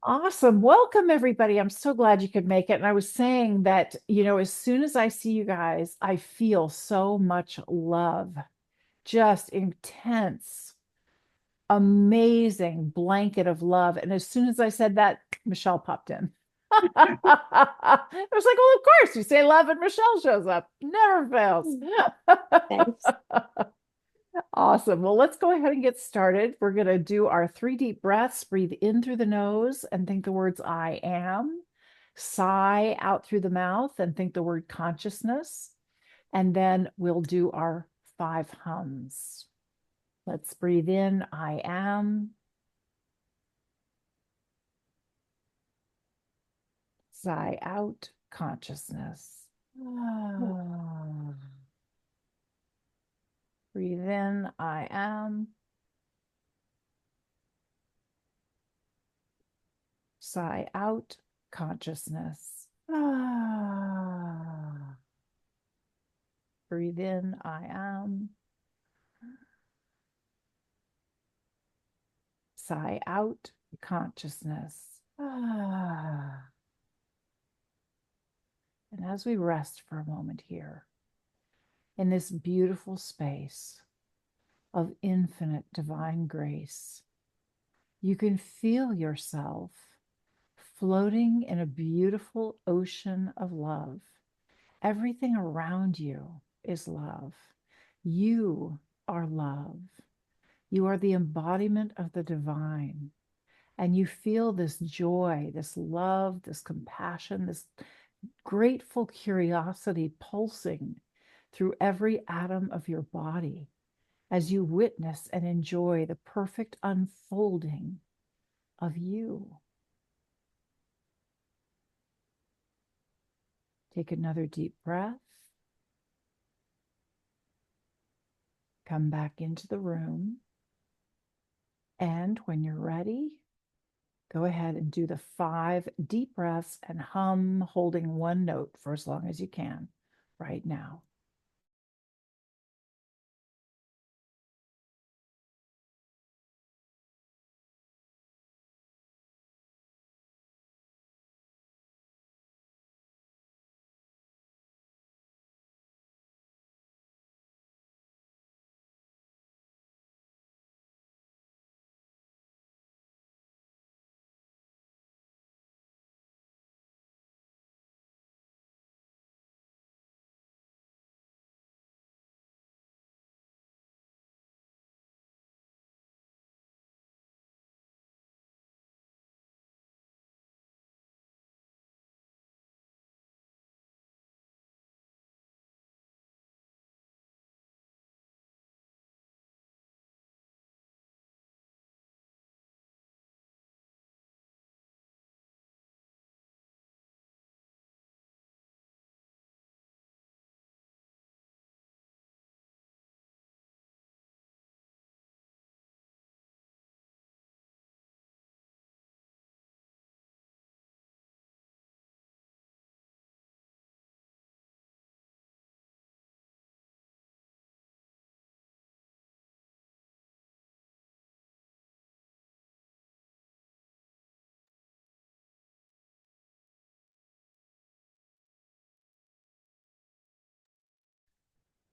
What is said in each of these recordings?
Awesome. Welcome, everybody. I'm so glad you could make it. And I was saying that, as soon as I see you guys, I feel so much love, just intense, amazing blanket of love. And as soon as I said that, Michelle popped in. I was like, well, of course, you say love and Michelle shows up. Never fails. Thanks. Awesome. Well, let's go ahead and get started. We're going to do our three deep breaths. Breathe in through the nose and think the words I am. Sigh out through the mouth and think the word consciousness. And then we'll do our five hums. Let's breathe in I am. Sigh out consciousness. Ah. Breathe in I am. Sigh out consciousness. Ah. Breathe in, I am. Sigh out, consciousness. Ah. And as we rest for a moment here in this beautiful space of infinite divine grace, you can feel yourself floating in a beautiful ocean of love. Everything around you is love. You are love. You are the embodiment of the divine. And you feel this joy, this love, this compassion, this grateful curiosity pulsing through every atom of your body as you witness and enjoy the perfect unfolding of you. Take another deep breath. Come back into the room. And when you're ready, go ahead and do the 5 deep breaths and hum, holding one note for as long as you can right now.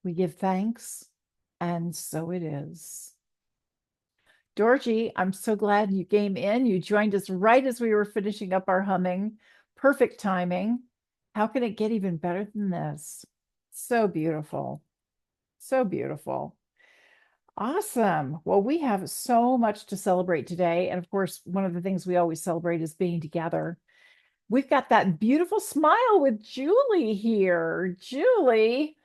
We give thanks, and so it is. Georgie, I'm so glad you came in. You joined us right as we were finishing up our humming. Perfect timing. How can it get even better than this? So beautiful. So beautiful. Awesome. Well, we have so much to celebrate today. And of course, one of the things we always celebrate is being together. We've got that beautiful smile with Julie here. Julie,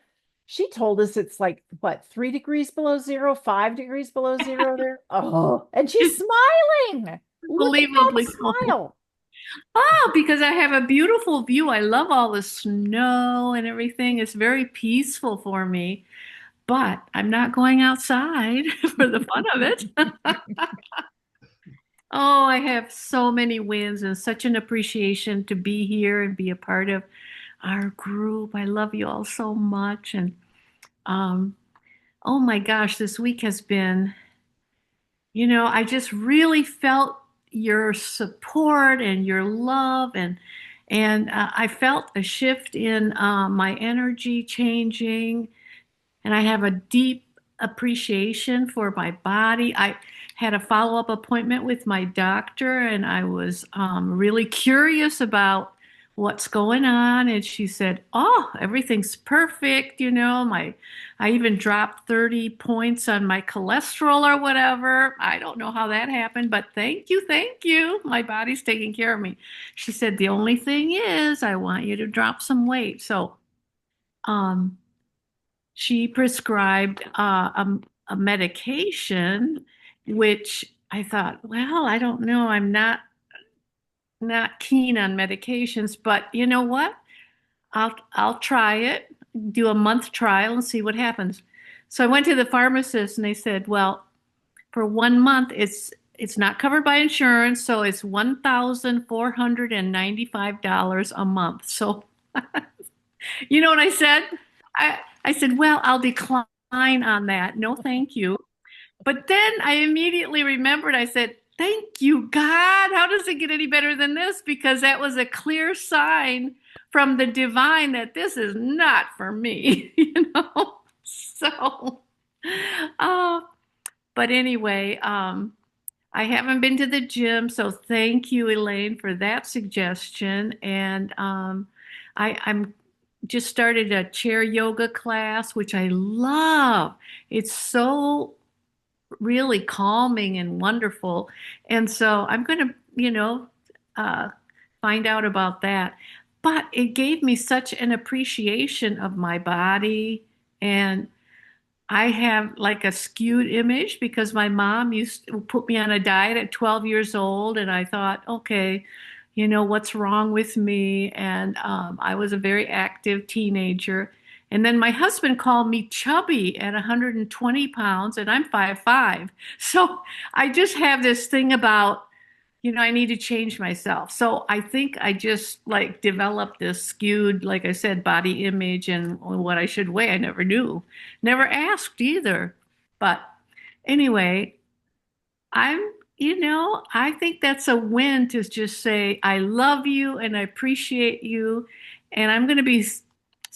she told us it's like, what, 3 degrees below zero, 5 degrees below zero there? Oh, and she's smiling. Look at Unbelievably that cold. smile. Oh, because I have a beautiful view. I love all the snow and everything. It's very peaceful for me, but I'm not going outside for the fun of it. Oh, I have so many wins and such an appreciation to be here and be a part of our group. I love you all so much. And um, oh my gosh, this week has been, I just really felt your support and your love, and I felt a shift in my energy changing, and I have a deep appreciation for my body. I had a follow-up appointment with my doctor, and I was really curious about what's going on. And she said, "Oh, everything's perfect. I even dropped 30 points on my cholesterol or whatever. I don't know how that happened, but thank you, thank you. My body's taking care of me." She said, "The only thing is, I want you to drop some weight." So, um, she prescribed a medication, which I thought, well, I don't know. I'm not keen on medications, but you know what? I'll try it, do a month trial and see what happens. So I went to the pharmacist and they said, well, for 1 month, it's not covered by insurance, so it's $1,495 a month. So you know what I said? I said, well, I'll decline on that. No, thank you. But then I immediately remembered, I said, thank you, God. How does it get any better than this? Because that was a clear sign from the divine that this is not for me, you know? So, uh, but anyway, I haven't been to the gym, so thank you, Elaine, for that suggestion. And I'm just started a chair yoga class, which I love. It's so really calming and wonderful. And so I'm going to, uh, find out about that. But it gave me such an appreciation of my body. And I have like a skewed image because my mom used to put me on a diet at 12 years old. And I thought, okay, what's wrong with me? And I was a very active teenager. And then my husband called me chubby at 120 pounds, and I'm 5'5". So I just have this thing about, I need to change myself. So I think I just like developed this skewed, like I said, body image and what I should weigh. I never knew, never asked either. But anyway, I think that's a win to just say, I love you and I appreciate you. And I'm going to be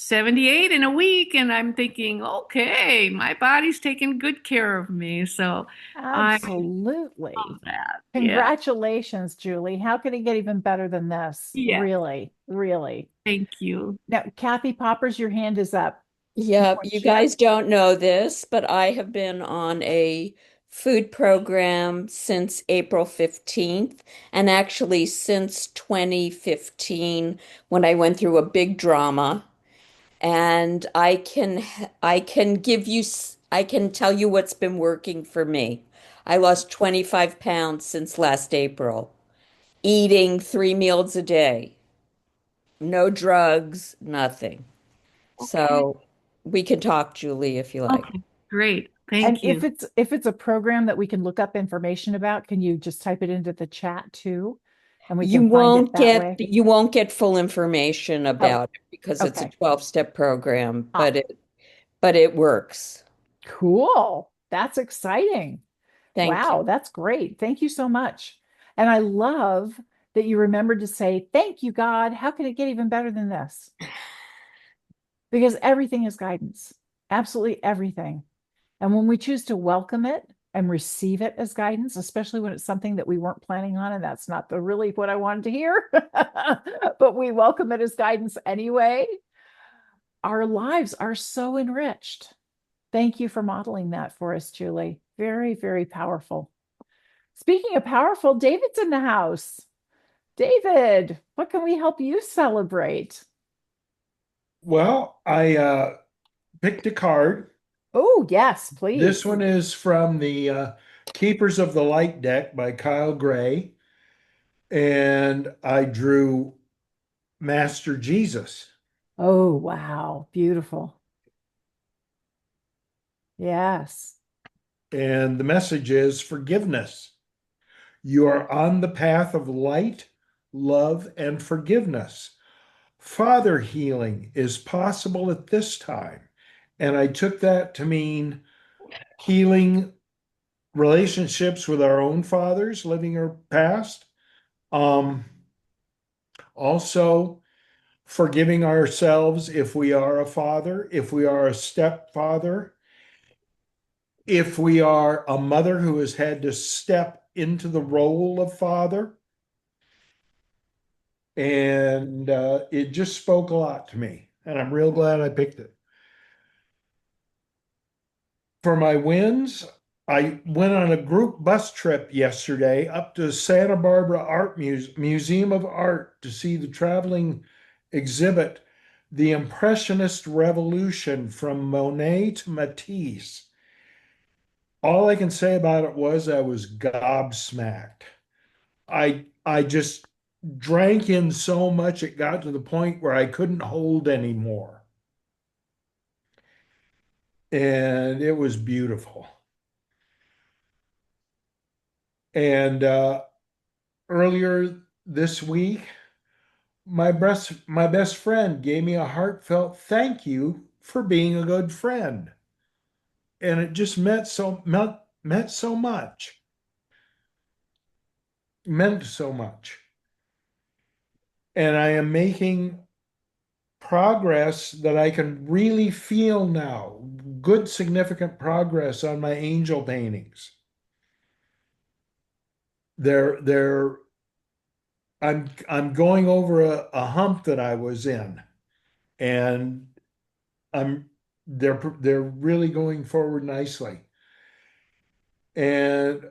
78 in a week. And I'm thinking, okay, my body's taking good care of me. So I love Absolutely. that. Yeah. Congratulations, Julie. How can it get even better than this? Yeah. Really, really. Thank you. Now, Kathy Poppers, your hand is up. You Yep, want to you share? guys don't know this, but I have been on a food program since April 15th, and actually since 2015 when I went through a big drama. And I can I can tell you what's been working for me. I lost 25 pounds since last April, eating 3 meals a day, no drugs, nothing. Okay. So we can talk, Julie, if you like. Okay. Great. And Thank if you. it's a program that we can look up information about, can you just type it into the chat too? And we can find it that way. You won't get full information Oh, about it because it's a okay. 12-step program, Ah, but it works. cool. That's exciting. Thank you. Wow, that's great. Thank you so much. And I love that you remembered to say, thank you, God. How can it get even better than this? Because everything is guidance, absolutely everything. And when we choose to welcome it and receive it as guidance, especially when it's something that we weren't planning on, and that's not the really what I wanted to hear, but we welcome it as guidance anyway, our lives are so enriched. Thank you for modeling that for us, Julie. Very, very powerful. Speaking of powerful, David's in the house. David, what can we help you celebrate? Well, I picked a card. Oh, yes, This please. one is from the Keepers of the Light deck by Kyle Gray, and I drew Master Jesus. Oh, wow. Beautiful. Yes. And the message is forgiveness. You are on the path of light, love, and forgiveness. Father healing is possible at this time. And I took that to mean healing relationships with our own fathers, living our past. Um, Also, forgiving ourselves if we are a father, if we are a stepfather, if we are a mother who has had to step into the role of father. And it just spoke a lot to me. And I'm real glad I picked it. For my wins, I went on a group bus trip yesterday up to Santa Barbara Museum of Art to see the traveling exhibit, The Impressionist Revolution from Monet to Matisse. All I can say about it was I was gobsmacked. I just drank in so much it got to the point where I couldn't hold anymore. And it was beautiful. And earlier this week, my best friend gave me a heartfelt thank you for being a good friend. And it just meant so much. Meant so much. And I am making progress that I can really feel now. Good, significant progress on my angel paintings. They're I'm going over a hump that I was in, and I'm they're really going forward nicely. And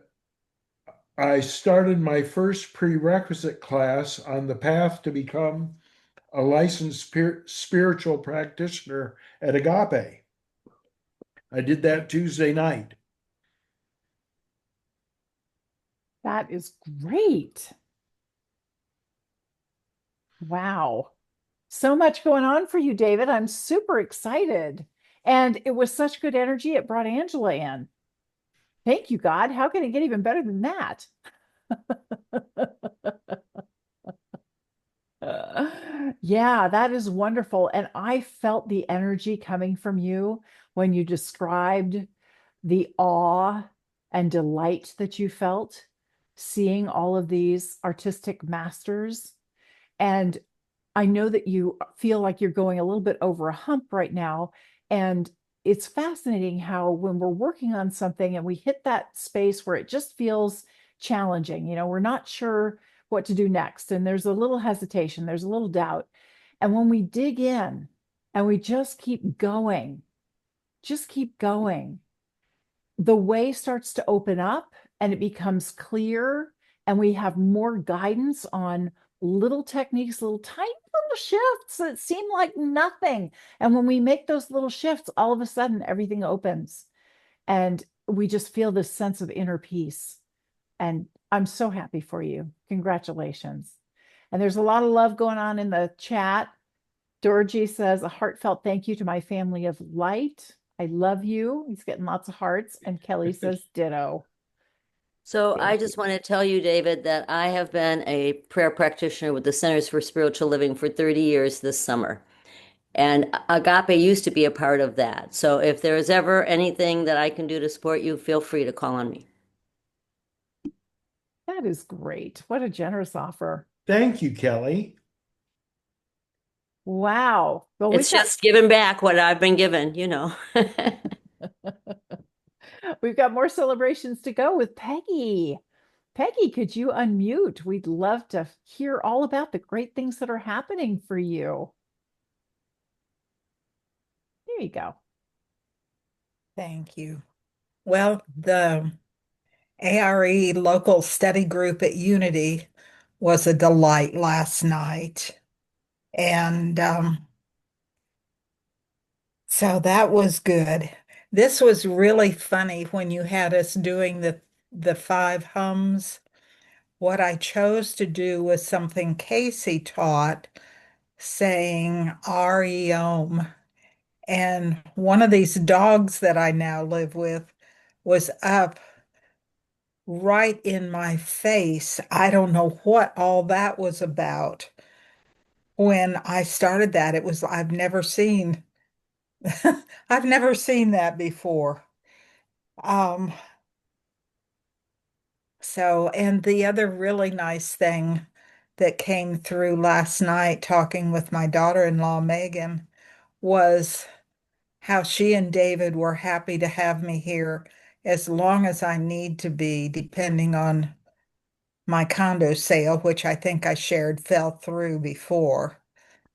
I started my first prerequisite class on the path to become a licensed spiritual practitioner at Agape. I did that Tuesday night. That is great. Wow. So much going on for you, David. I'm super excited. And it was such good energy, it brought Angela in. Thank you, God. How can it get even better than that? Yeah, that is wonderful. And I felt the energy coming from you when you described the awe and delight that you felt seeing all of these artistic masters. And I know that you feel like you're going a little bit over a hump right now. And it's fascinating how when we're working on something and we hit that space where it just feels challenging, we're not sure what to do next. And there's a little hesitation, there's a little doubt. And when we dig in and we just keep going, the way starts to open up and it becomes clear, and we have more guidance on little techniques, little tiny little shifts that seem like nothing. And when we make those little shifts, all of a sudden everything opens and we just feel this sense of inner peace. And I'm so happy for you. Congratulations. And there's a lot of love going on in the chat. Dorji says, a heartfelt thank you to my family of light. I love you. He's getting lots of hearts. And Kelly says, ditto. So Thank I you. just want to tell you, David, that I have been a prayer practitioner with the Centers for Spiritual Living for 30 years this summer. And Agape used to be a part of that. So if there is ever anything that I can do to support you, feel free to call on me. That is great. What a generous offer. Thank you, Kelly. Wow. Well, It's just giving back what I've been given. we've got more celebrations to go with Peggy. Peggy, could you unmute? We'd love to hear all about the great things that are happening for you. There you go. Thank you. Well, the ARE local study group at Unity was a delight last night. And so that was good. This was really funny when you had us doing the five hums. What I chose to do was something Casey taught, saying REOM. And one of these dogs that I now live with was up right in my face. I don't know what all that was about. When I started that, I've never seen I've never seen that before. Um, So, and the other really nice thing that came through last night talking with my daughter-in-law, Megan, was how she and David were happy to have me here as long as I need to be, depending on my condo sale, which I think I shared fell through before.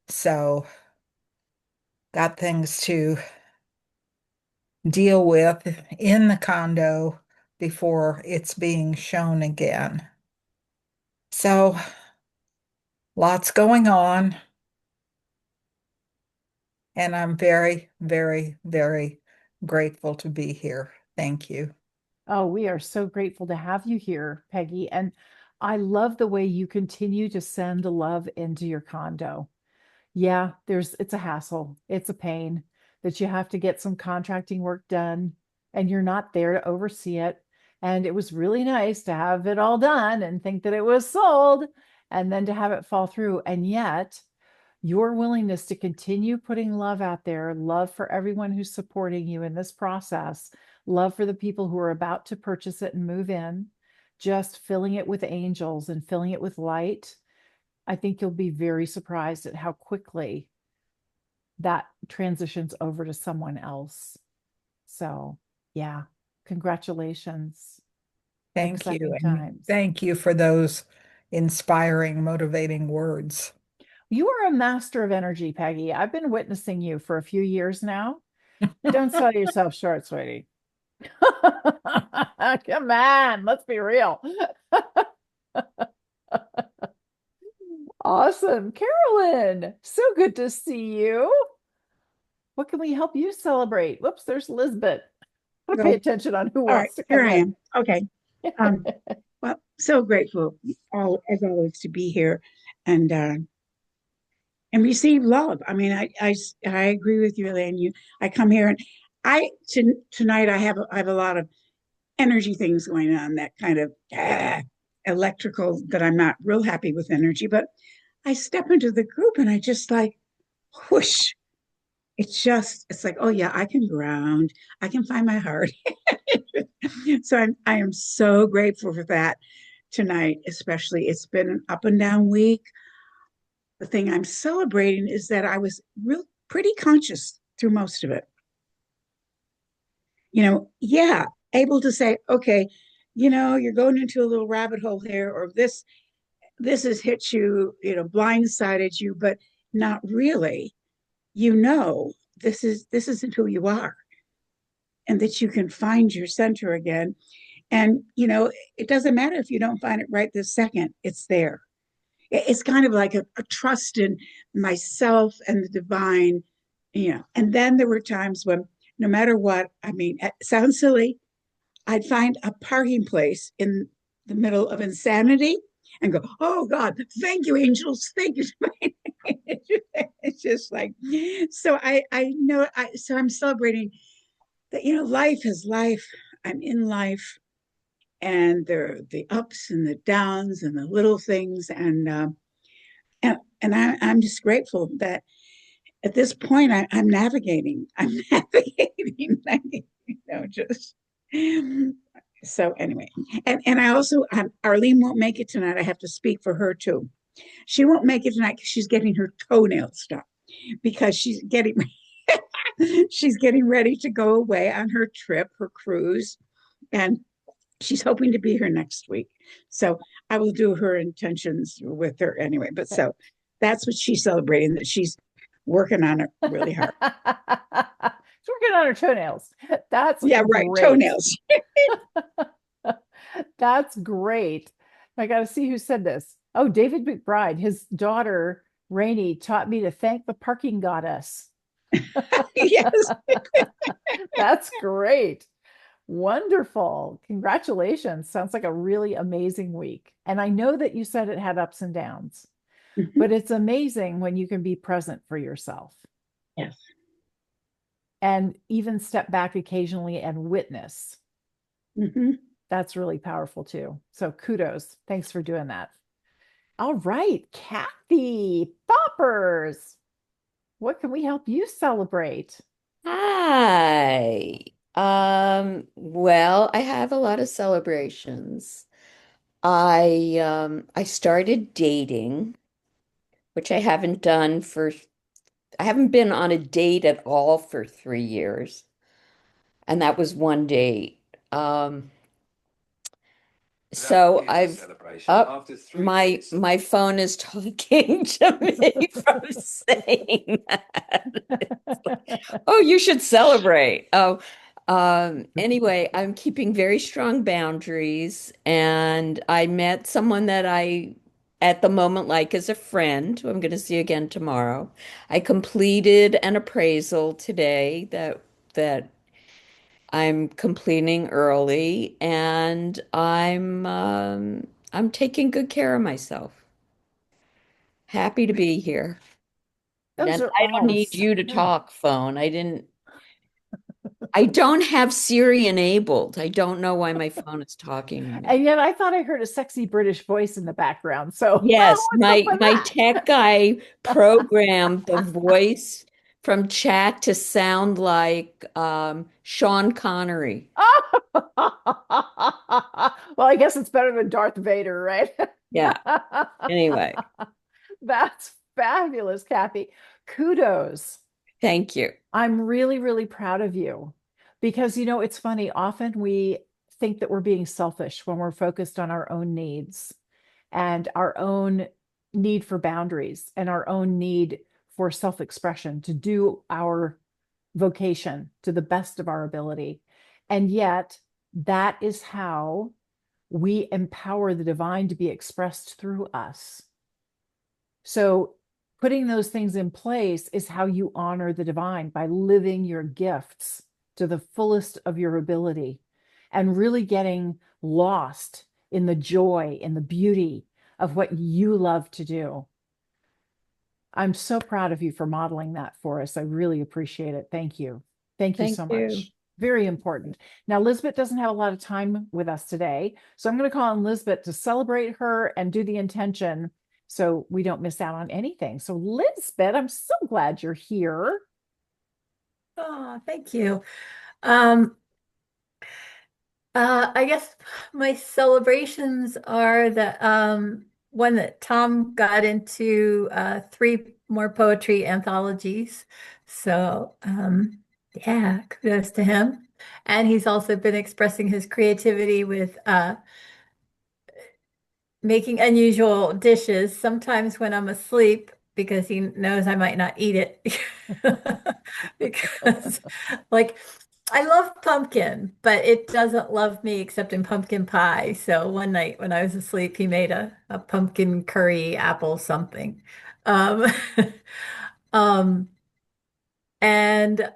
So, got things to deal with in the condo before it's being shown again. So, lots going on, and I'm very, very, very grateful to be here. Thank you. Oh, we are so grateful to have you here, Peggy. And I love the way you continue to send love into your condo. Yeah, it's a hassle. It's a pain that you have to get some contracting work done and you're not there to oversee it. And it was really nice to have it all done and think that it was sold and then to have it fall through. And yet, your willingness to continue putting love out there, love for everyone who's supporting you in this process, love for the people who are about to purchase it and move in, just filling it with angels and filling it with light. I think you'll be very surprised at how quickly that transitions over to someone else. So, yeah, congratulations. Thank you. Exciting And times. thank you for those inspiring, motivating words. You are a master of energy, Peggy. I've been witnessing you for a few years now. Don't sell yourself short, sweetie. Come on, let's be real. Awesome. Carolyn, so good to see you. What can we help you celebrate? Whoops, there's Lisbeth. Gotta pay Well, attention on who all right, wants to here come I in. am. Okay. Um, well, so grateful all as always to be here and receive love. I mean, I agree with you, Elaine. I come here and tonight I have a lot of energy things going on that kind of electrical that I'm not real happy with energy, but I step into the group and I just like whoosh. It's like, oh yeah, I can ground. I can find my heart. So I am so grateful for that tonight, especially. It's been an up and down week. The thing I'm celebrating is that I was real pretty conscious through most of it. Yeah, able to say, okay, you're going into a little rabbit hole here, or this has hit you, blindsided you, but not really. You know, this isn't who you are, and that you can find your center again. And it doesn't matter if you don't find it right this second; it's there. It's kind of like a trust in myself and the divine. And then there were times when, no matter what, I mean, it sounds silly, I'd find a parking place in the middle of insanity and go, oh God, thank you, angels, thank you. It's just like, so I know, so I'm celebrating that, life is life. I'm in life, and there are the ups and the downs and the little things, I'm just grateful that at this point I'm navigating. I'm navigating, just so anyway. And I also Arlene won't make it tonight. I have to speak for her too. She won't make it tonight because she's getting her toenails done because she's getting ready to go away on her trip, her cruise, and she's hoping to be here next week. So I will do her intentions with her anyway. But so that's what she's celebrating, that she's working on it really hard. She's working on her toenails. That's Yeah, right. great. Toenails. That's great. I got to see who said this. Oh, David McBride. His daughter, Rainey, taught me to thank the parking goddess. Yes. That's great. Wonderful. Congratulations. Sounds like a really amazing week. And I know that you said it had ups and downs, Mhm. but it's amazing when you can be present for yourself Yes. and even step back occasionally and witness. Mhm. That's really powerful too. So kudos. Thanks for doing that. All right, Kathy, Poppers. What can we help you celebrate? Hi. Well, I have a lot of celebrations. I started dating, which I haven't been on a date at all for 3 years. And that was one date. Um, so I've up my phone is talking to me from saying that. Oh, you should celebrate. Oh, anyway, I'm keeping very strong boundaries, and I met someone that I, at the moment, like as a friend, who I'm going to see again tomorrow. I completed an appraisal today that I'm completing early, and I'm taking good care of myself. Happy to be here. Those And are I don't all, need you to yeah. talk, phone. I don't have Siri enabled. I don't know why my phone is talking to me. And yet I thought I heard a sexy British voice in the background. So, Yes, what's up my tech guy programmed the with voice from chat to sound like Sean Connery. that? Well, I guess it's better than Darth Vader, right? Yeah. Anyway, That's fabulous, Kathy. Kudos. thank you. I'm really, really proud of you because, it's funny. Often we think that we're being selfish when we're focused on our own needs and our own need for boundaries and our own need for self-expression to do our vocation to the best of our ability. And yet, that is how we empower the divine to be expressed through us. So, putting those things in place is how you honor the divine by living your gifts to the fullest of your ability and really getting lost in the joy and the beauty of what you love to do. I'm so proud of you for modeling that for us. I really appreciate it. Thank you. Thank you Thank so you. much. Very important. Now, Lisbeth doesn't have a lot of time with us today, so I'm going to call on Lisbeth to celebrate her and do the intention so we don't miss out on anything. So, Lisbeth, I'm so glad you're here. Oh, thank you. I guess my celebrations are the one that Tom got into three more poetry anthologies. So yeah, kudos to him. And he's also been expressing his creativity with making unusual dishes, sometimes when I'm asleep, because he knows I might not eat it. Because, like, I love pumpkin, but it doesn't love me except in pumpkin pie. So one night when I was asleep, he made a pumpkin curry apple something. Um, um, and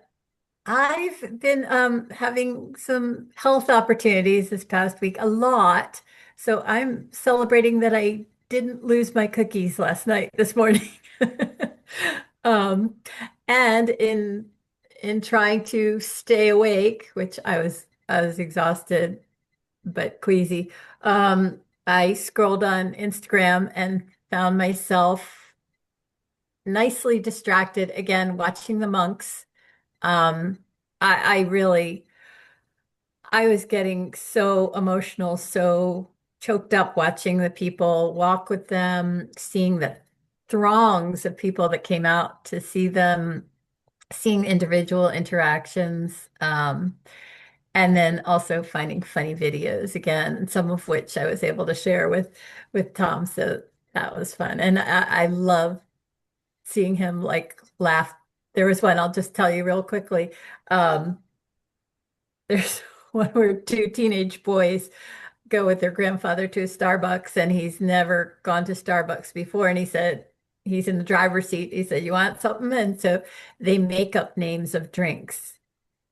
I've been having some health opportunities this past week, a lot. So I'm celebrating that I didn't lose my cookies last night, this morning. Um, and in trying to stay awake, which I was exhausted but queasy, I scrolled on Instagram and found myself nicely distracted again, watching the monks. Um, I really, I was getting so emotional, so choked up watching the people, walk with them, seeing the throngs of people that came out to see them, seeing individual interactions, and then also finding funny videos again, some of which I was able to share with Tom. So that was fun, and I love seeing him like laugh. There was one I'll just tell you real quickly. Um, there's one where two teenage boys go with their grandfather to a Starbucks, and he's never gone to Starbucks before. And he said, he's in the driver's seat. He said, "You want something?" And so they make up names of drinks,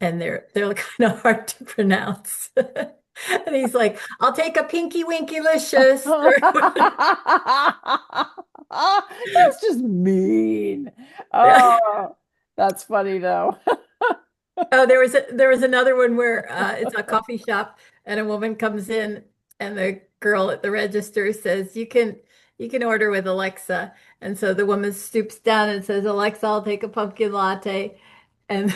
and they're kind of hard to pronounce. And he's like, "I'll take a Pinky Winky Licious." That's just mean. Oh, that's funny though. Oh, there was another one where it's a coffee shop and a woman comes in and the girl at the register says, you can order with Alexa." And so the woman stoops down and says, "Alexa, I'll take a pumpkin latte." And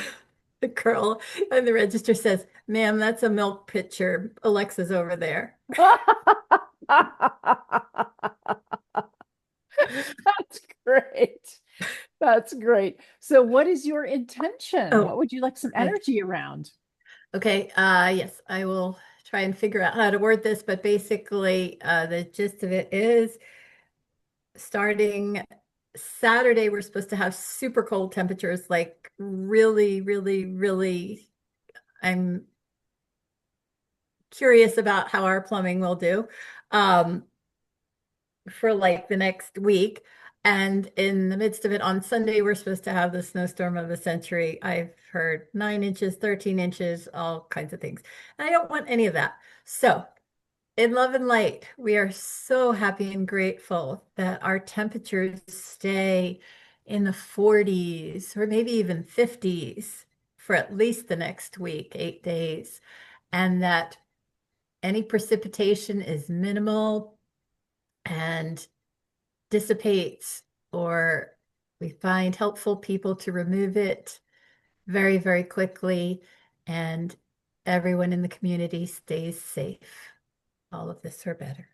the girl at the register says, "Ma'am, that's a milk pitcher. Alexa's over there." That's great. That's great. So, what is your intention? What Oh, would you like some I, energy around? okay. Yes, I will try and figure out how to word this, but basically, the gist of it is starting Saturday, we're supposed to have super cold temperatures, like really, really, really. I'm curious about how our plumbing will do. Um, for like the next week. And in the midst of it, on Sunday, we're supposed to have the snowstorm of the century. I've heard 9 inches, 13 inches, all kinds of things. And I don't want any of that. So, in love and light, we are so happy and grateful that our temperatures stay in the 40s or maybe even 50s for at least the next week, 8 days, and that any precipitation is minimal and dissipates, or we find helpful people to remove it very, very quickly, and everyone in the community stays safe. All of this or better.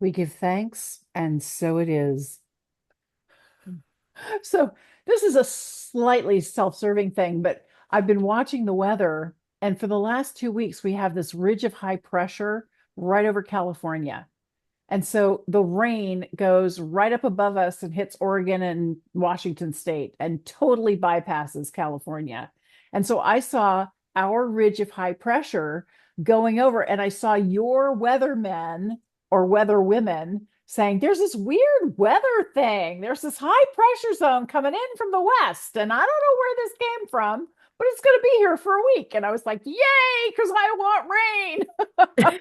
We give thanks, and so it is. So, this is a slightly self-serving thing, but I've been watching the weather, and for the last 2 weeks, we have this ridge of high pressure right over California. And so the rain goes right up above us and hits Oregon and Washington State and totally bypasses California. And so I saw our ridge of high pressure going over, and I saw your weathermen or weather women saying, there's this weird weather thing. There's this high pressure zone coming in from the west, and I don't know where this came from, but it's going to be here for a week. And I was like, yay, because I want Yes,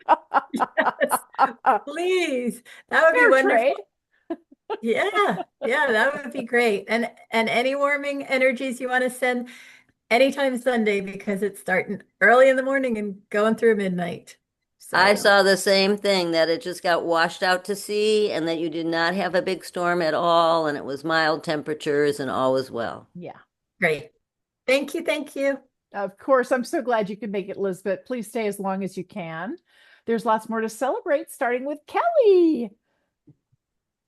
rain. please. That would be Fair wonderful. trade. Yeah, yeah, that would be great. And any warming energies you want to send anytime Sunday because it's starting early in the morning and going through midnight. I So, saw the same thing, that it just got washed out to sea and that you did not have a big storm at all and it was mild temperatures and all was well. Yeah. great. Thank you. Thank you. Of course, I'm so glad you could make it, Elizabeth. Please stay as long as you can. There's lots more to celebrate, starting with Kelly.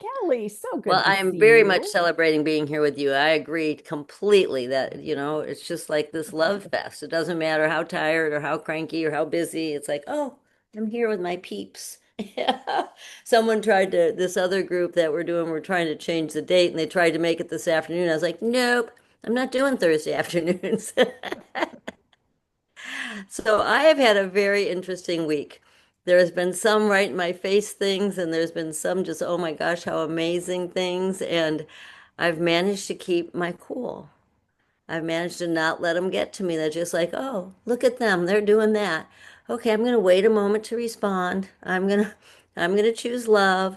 Kelly, so Well, good to I am see very much you. celebrating being here with you. I agree completely that, it's just like this love fest. It doesn't matter how tired or how cranky or how busy. It's like, oh, I'm here with my peeps. Yeah. Someone tried to, this other group that we're trying to change the date and they tried to make it this afternoon. I was like, nope, I'm not doing Thursday afternoons. So I have had a very interesting week. There has been some right in my face things, and there's been some just, oh my gosh, how amazing things. And I've managed to keep my cool. I've managed to not let them get to me. They're just like, oh, look at them. They're doing that. Okay, I'm going to wait a moment to respond. I'm going to choose love.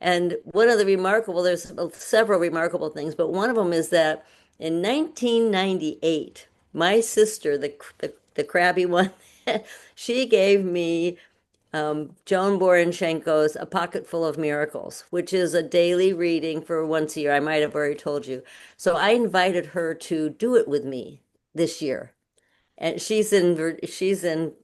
And one of the remarkable, there's several remarkable things, but one of them is that in 1998, my sister, the crabby one, she gave me Joan Borenchenko's A Pocket Full of Miracles, which is a daily reading for once a year. I might have already told you. So I invited her to do it with me this year. and she's in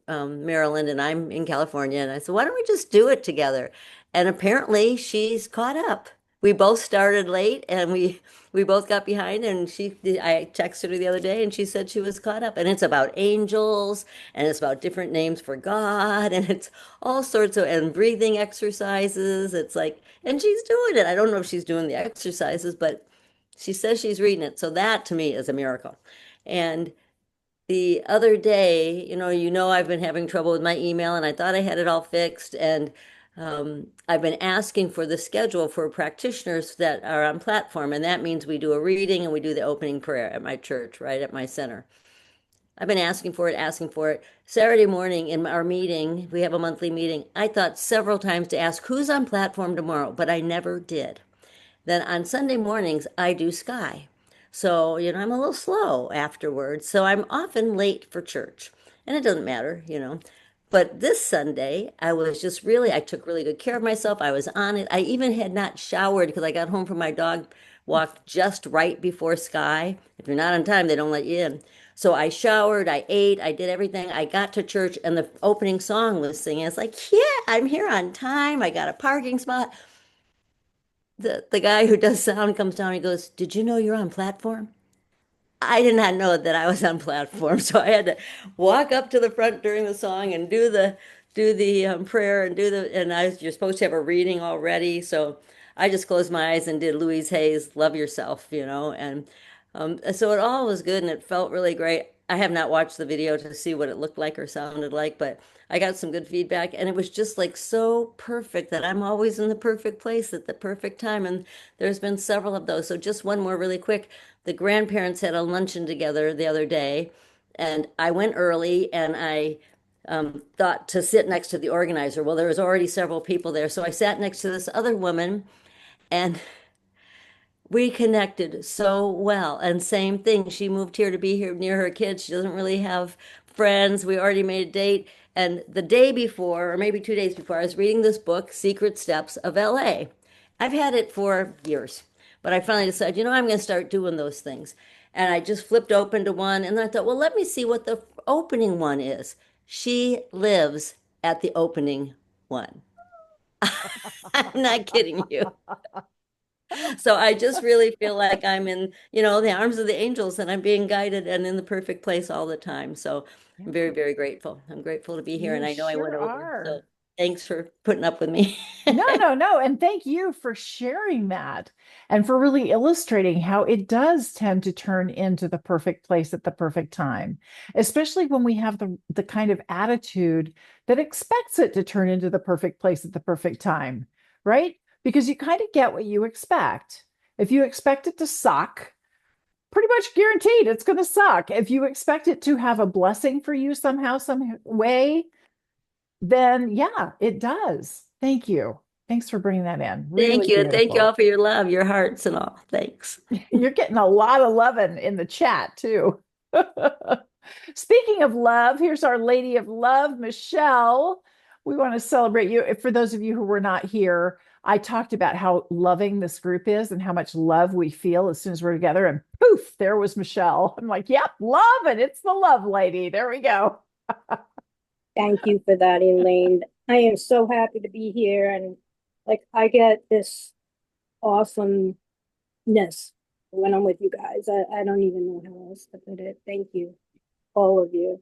Maryland and I'm in California. And I said, why don't we just do it together? And apparently she's caught up. We both started late and we both got behind, and I texted her the other day and she said she was caught up. And it's about angels, and it's about different names for God, and it's all sorts of, and breathing exercises. It's like, and she's doing it. I don't know if she's doing the exercises, but she says she's reading it. So that to me is a miracle. And the other day, I've been having trouble with my email, and I thought I had it all fixed. And I've been asking for the schedule for practitioners that are on platform. And that means we do a reading and we do the opening prayer at my church, right at my center. I've been asking for it, asking for it. Saturday morning in our meeting, we have a monthly meeting. I thought several times to ask who's on platform tomorrow, but I never did. Then on Sunday mornings, I do Sky. So, I'm a little slow afterwards. So I'm often late for church. And it doesn't matter. But this Sunday, I took really good care of myself. I was on it. I even had not showered because I got home from my dog walk just right before Sky. If you're not on time, they don't let you in. So I showered, I ate, I did everything. I got to church and the opening song was singing. It's like, yeah, I'm here on time. I got a parking spot. The guy who does sound comes down and he goes, did you know you're on platform? I did not know that I was on platform, so I had to walk up to the front during the song and do the prayer and you're supposed to have a reading already, so I just closed my eyes and did Louise Hay's "Love Yourself," and so it all was good and it felt really great. I have not watched the video to see what it looked like or sounded like, but I got some good feedback, and it was just like so perfect that I'm always in the perfect place at the perfect time, and there's been several of those. So just one more really quick. The grandparents had a luncheon together the other day, and I went early and I thought to sit next to the organizer. Well, there was already several people there, so I sat next to this other woman, and we connected so well. And same thing, she moved here to be here near her kids. She doesn't really have friends. We already made a date. And the day before, or maybe 2 days before, I was reading this book, Secret Steps of LA. I've had it for years, but I finally decided, I'm going to start doing those things. And I just flipped open to one, and I thought, well, let me see what the opening one is. She lives at the opening one. I'm not kidding you. So I just really feel like I'm in, the arms of the angels, and I'm being guided and in the perfect place all the time. So I'm very, very grateful. I'm grateful to be here. You And I know I went sure over. So are. thanks for putting up with me. No. And thank you for sharing that and for really illustrating how it does tend to turn into the perfect place at the perfect time, especially when we have the kind of attitude that expects it to turn into the perfect place at the perfect time, right? Because you kind of get what you expect. If you expect it to suck, pretty much guaranteed it's going to suck. If you expect it to have a blessing for you somehow, some way, then yeah, it does. Thank you. Thanks for bringing that in. Thank Really you. And thank you all beautiful. for your love, your hearts, and all. Thanks. You're getting a lot of loving in the chat too. Speaking of love, here's our Lady of Love, Michelle. We want to celebrate you. For those of you who were not here, I talked about how loving this group is and how much love we feel as soon as we're together. And poof, there was Michelle. I'm like, yep, love, and it's the love lady. There we go. Thank you for that, Elaine. I am so happy to be here, and I get this awesomeness when I'm with you guys. I don't even know how else to put it. Thank you, all of you,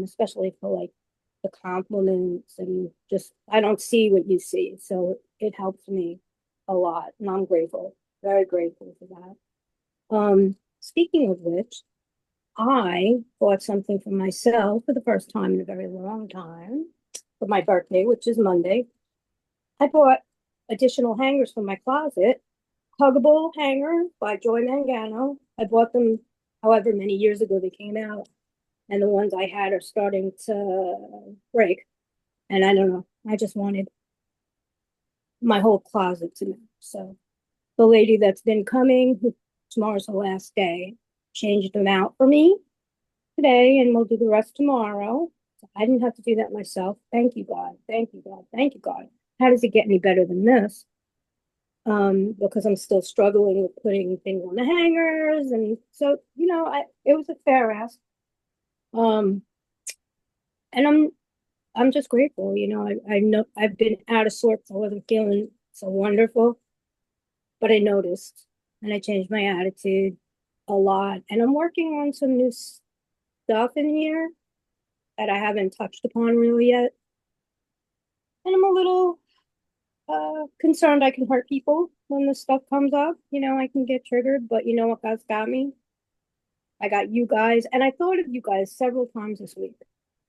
especially for the compliments, and just I don't see what you see, so it helps me a lot, and I'm grateful, very grateful for that. Speaking of which, I bought something for myself for the first time in a very long time for my birthday, which is Monday. I bought additional hangers for my closet, huggable hanger by Joy Mangano. I bought them however many years ago they came out, and the ones I had are starting to break. And I don't know, I just wanted my whole closet to match. So the lady that's been coming, tomorrow's the last day, changed them out for me today, and we'll do the rest tomorrow. So I didn't have to do that myself. Thank you, God. Thank you, God. Thank you, God. How does it get any better than this? Because I'm still struggling with putting things on the hangers, and so it was a fair ask. Um, and I'm just grateful, I know I've been out of sorts. I wasn't feeling so wonderful, but I noticed and I changed my attitude a lot. And I'm working on some new stuff in here that I haven't touched upon really yet. And I'm a little concerned I can hurt people when this stuff comes up. I can get triggered, but you know what God's got me? I got you guys, and I thought of you guys several times this week.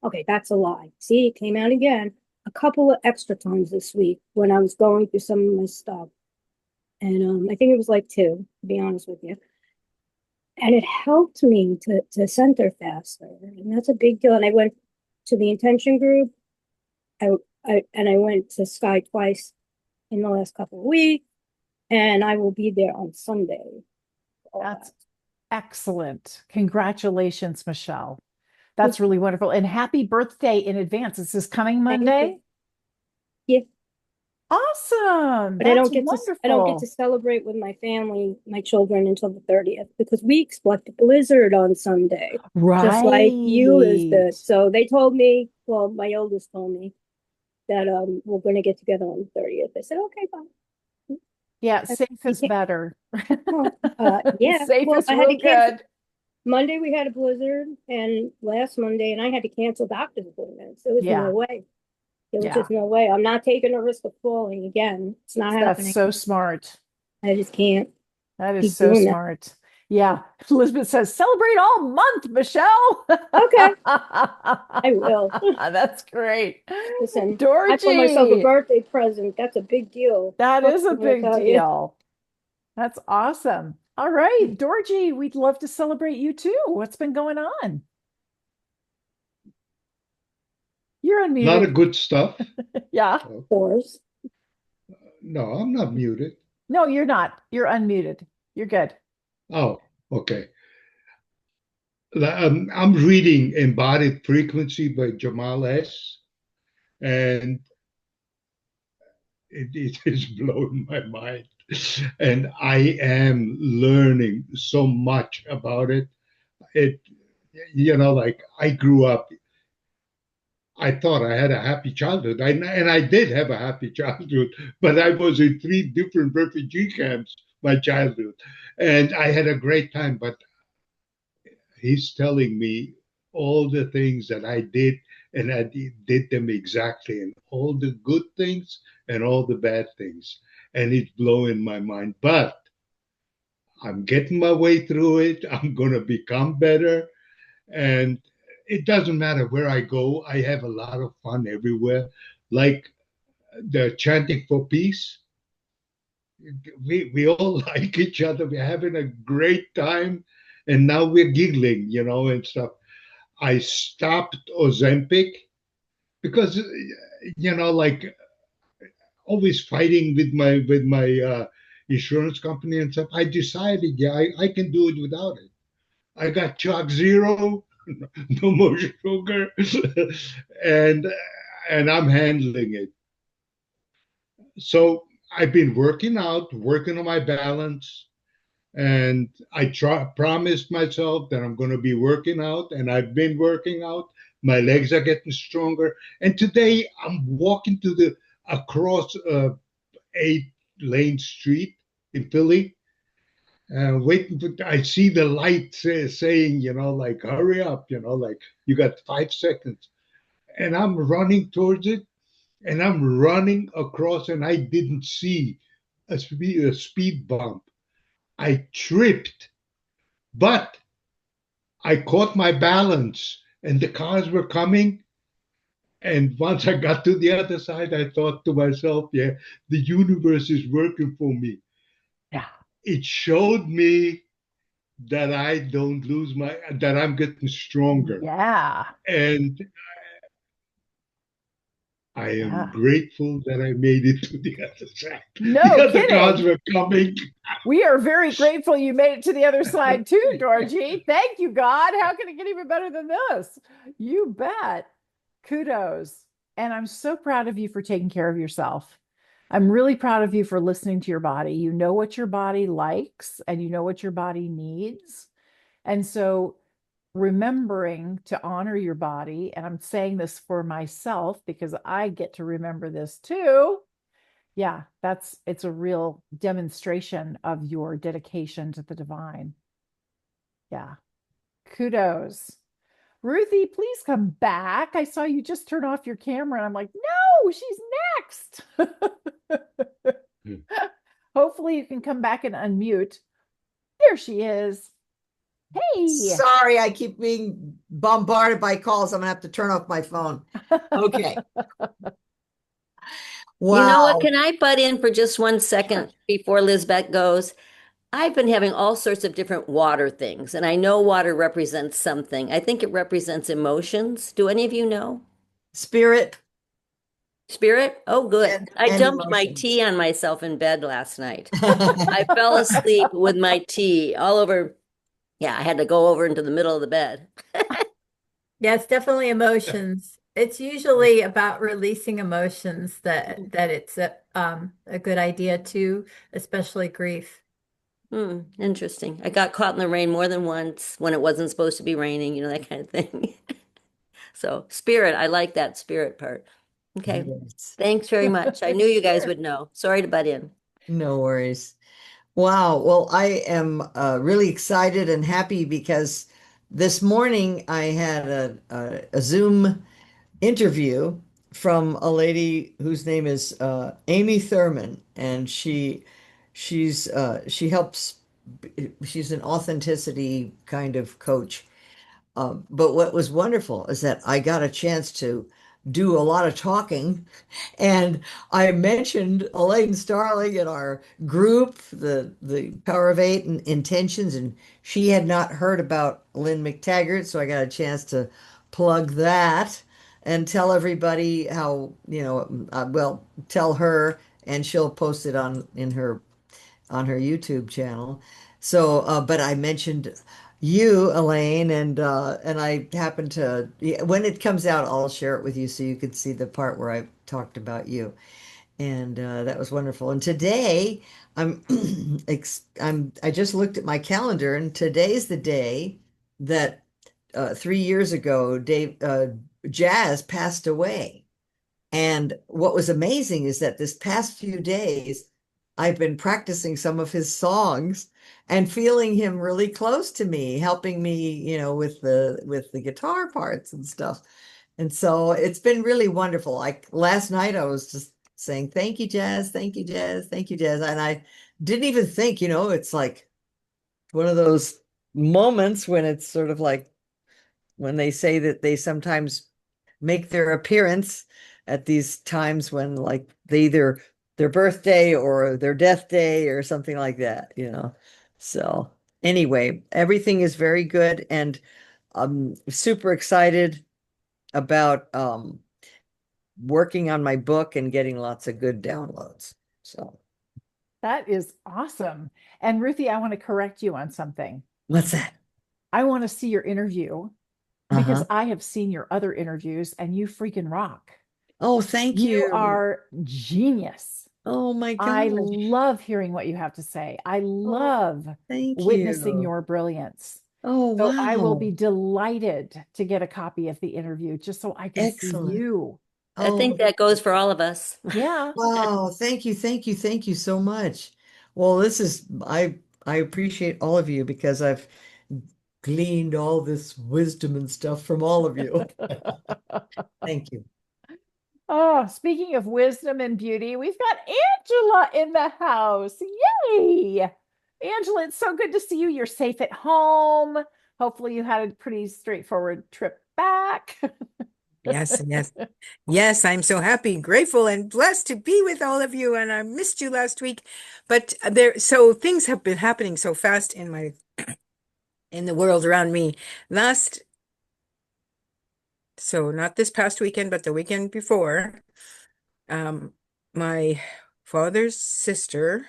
Okay, that's a lie. See, it came out again a couple of extra times this week when I was going through some of my stuff. And I think it was like two, to be honest with you. And it helped me to center faster. And that's a big deal. And I went to the intention group. I went to Sky twice in the last couple of weeks, and I will be there on Sunday. That's excellent. Congratulations, Michelle. That's really wonderful. And happy birthday in advance. Is this coming Monday? Yeah. Awesome. But That's I don't get wonderful. to celebrate with my family, my children, until the 30th because we expect a blizzard on Sunday. Just like you, Elizabeth. So they told me, well, my oldest told me that we're going to get together on the 30th. I said, okay, fine. Yeah, safe is better. Yeah. Safe Well, is I had real to cancel. good. Monday we had a blizzard, and last Monday, and I had to cancel doctor's appointments. There was Yeah. no way. There was Yeah. just no way. I'm not taking a risk of falling again. It's not That's happening. so smart. I just can't That is keep so doing that. smart. Yeah. Elizabeth says, celebrate all month, Michelle. Okay. I will. That's great. Listen, I put myself a Dorothy, birthday present. That's a big deal. that is a I'm gonna big tell you. deal. That's awesome. All right, Dorji, we'd love to celebrate you too. What's been going on? You're A lot unmuted. of good stuff. Yeah. Of course. No, I'm not muted. No, you're not. You're unmuted. You're good. Oh, okay. I'm reading Embodied Frequency by Jamal S. And it is blowing my mind. And I am learning so much about it. Like I grew up, I thought I had a happy childhood. And I did have a happy childhood, but I was in 3 different refugee camps my childhood. And I had a great time, but he's telling me all the things that I did, and I did them exactly, and all the good things and all the bad things. And it's blowing my mind. But I'm getting my way through it. I'm going to become better. And it doesn't matter where I go, I have a lot of fun everywhere. Like the chanting for peace. We all like each other. We're having a great time. And now we're giggling, and stuff. I stopped Ozempic because like always fighting with my insurance company and stuff. I decided, yeah, I can do it without it. I got Chalk Zero, no more sugar, and and I'm handling it. So I've been working out, working on my balance, and I promised myself that I'm going to be working out, and I've been working out. My legs are getting stronger, and today I'm walking to the across 8-lane street in Philly, waiting for. I see the light saying, like hurry up, like you got 5 seconds, and I'm running towards it, and I'm running across, and I didn't see a speed bump. I tripped, but I caught my balance and the cars were coming. And once I got to the other side, I thought to myself, yeah, the universe is working for me. Yeah. It showed me that I don't lose that I'm getting stronger. Yeah. And I am Yeah. grateful that I made it to the other side. No The other kidding. cars were coming. We are very grateful you made it to the other side too, Dorji. Thank you, God. How can it get even better than this? You bet. Kudos. And I'm so proud of you for taking care of yourself. I'm really proud of you for listening to your body. You know what your body likes and you know what your body needs. And so remembering to honor your body, and I'm saying this for myself because I get to remember this too. Yeah, it's a real demonstration of your dedication to the divine. Yeah. Kudos. Ruthie, please come back. I saw you just turn off your camera, and I'm like, no, she's next. Hopefully, you can come back and unmute. There she is. Hey. Sorry, I keep being bombarded by calls. I'm gonna have to turn off my phone. Okay. You know what? Wow. Can I butt in for just 1 second before Lizbeth goes? I've been having all sorts of different water things, and I know water represents something. I think it represents emotions. Do any of you know? Spirit Spirit? Oh, good. I and dumped my emotions. tea on myself in bed last night. I fell asleep with my tea all over. Yeah, I had to go over into the middle of the bed. Yeah, it's definitely emotions. It's usually about releasing emotions that it's a good idea too, especially grief. Interesting. I got caught in the rain more than once when it wasn't supposed to be raining, that kind of thing. So, spirit, I like that spirit part. Okay. Yes. Thanks very much. I knew you guys Sure. would know. Sorry to butt in. No worries. Wow. Well, I am really excited and happy because this morning I had a Zoom interview from a lady whose name is Amy Thurman, and she helps. She's an authenticity kind of coach. But what was wonderful is that I got a chance to do a lot of talking, and I mentioned Elaine Starling in our group, the Power of Eight and Intentions, and she had not heard about Lynn McTaggart, so I got a chance to plug that and tell everybody how, well, tell her, and she'll post it on her YouTube channel. So, but I mentioned you, Elaine, and I happened to, yeah, when it comes out, I'll share it with you so you can see the part where I talked about you. And that was wonderful. And today, I'm, I just looked at my calendar, and today's the day that 3 years ago, Jazz passed away. And what was amazing is that this past few days, I've been practicing some of his songs and feeling him really close to me, helping me, with the guitar parts and stuff. And so it's been really wonderful. Like last night, I was just saying, "Thank you, Jazz. Thank you, Jazz. Thank you, Jazz." And I didn't even think, it's like one of those moments when it's sort of like when they say that they sometimes make their appearance at these times when like they either their birthday or their death day or something like that. So anyway, everything is very good, and I'm super excited about working on my book and getting lots of good downloads. So That is awesome. And Ruthie, I want to correct you on something. what's that? I want to see your interview because Uh-huh. I have seen your other interviews and you freaking rock. Oh, thank You you. are genius. Oh my I gosh. love hearing what you have to say. I Oh, love thank witnessing you. your brilliance. Oh, So I will be wow. delighted to get a copy of the interview just so I can see Excellent. you. I think Oh, that goes for all of us. Yeah. wow. Thank you. Thank you. Thank you so much. Well, I appreciate all of you because I've gleaned all this wisdom and stuff from all of you. Thank you. Oh, speaking of wisdom and beauty, we've got Angela in the house. Yay! Angela, it's so good to see you. You're safe at home. Hopefully, you had a pretty straightforward trip back. Yes, yes. Yes, I'm so happy, grateful, and blessed to be with all of you. And I missed you last week, but so things have been happening so fast in the world around me. So not this past weekend, but the weekend before, um, my father's sister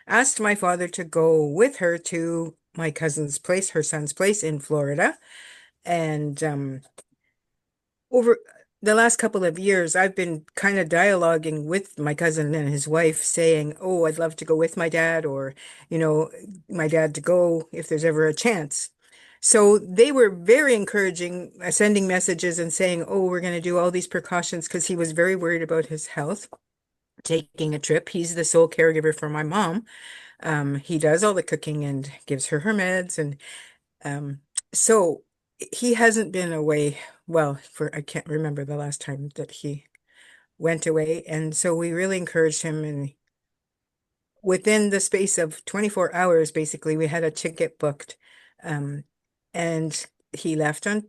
asked my father to go with her to my cousin's place, her son's place in Florida. And over the last couple of years, I've been kind of dialoguing with my cousin and his wife, saying, "Oh, I'd love to go with my dad, or, you know, my dad to go if there's ever a chance." So they were very encouraging, sending messages and saying, oh, we're going to do all these precautions because he was very worried about his health, taking a trip. He's the sole caregiver for my mom. He does all the cooking and gives her meds. And um, so he hasn't been away, well, I can't remember the last time that he went away. And so we really encouraged him. And within the space of 24 hours, basically, we had a ticket booked. And he left on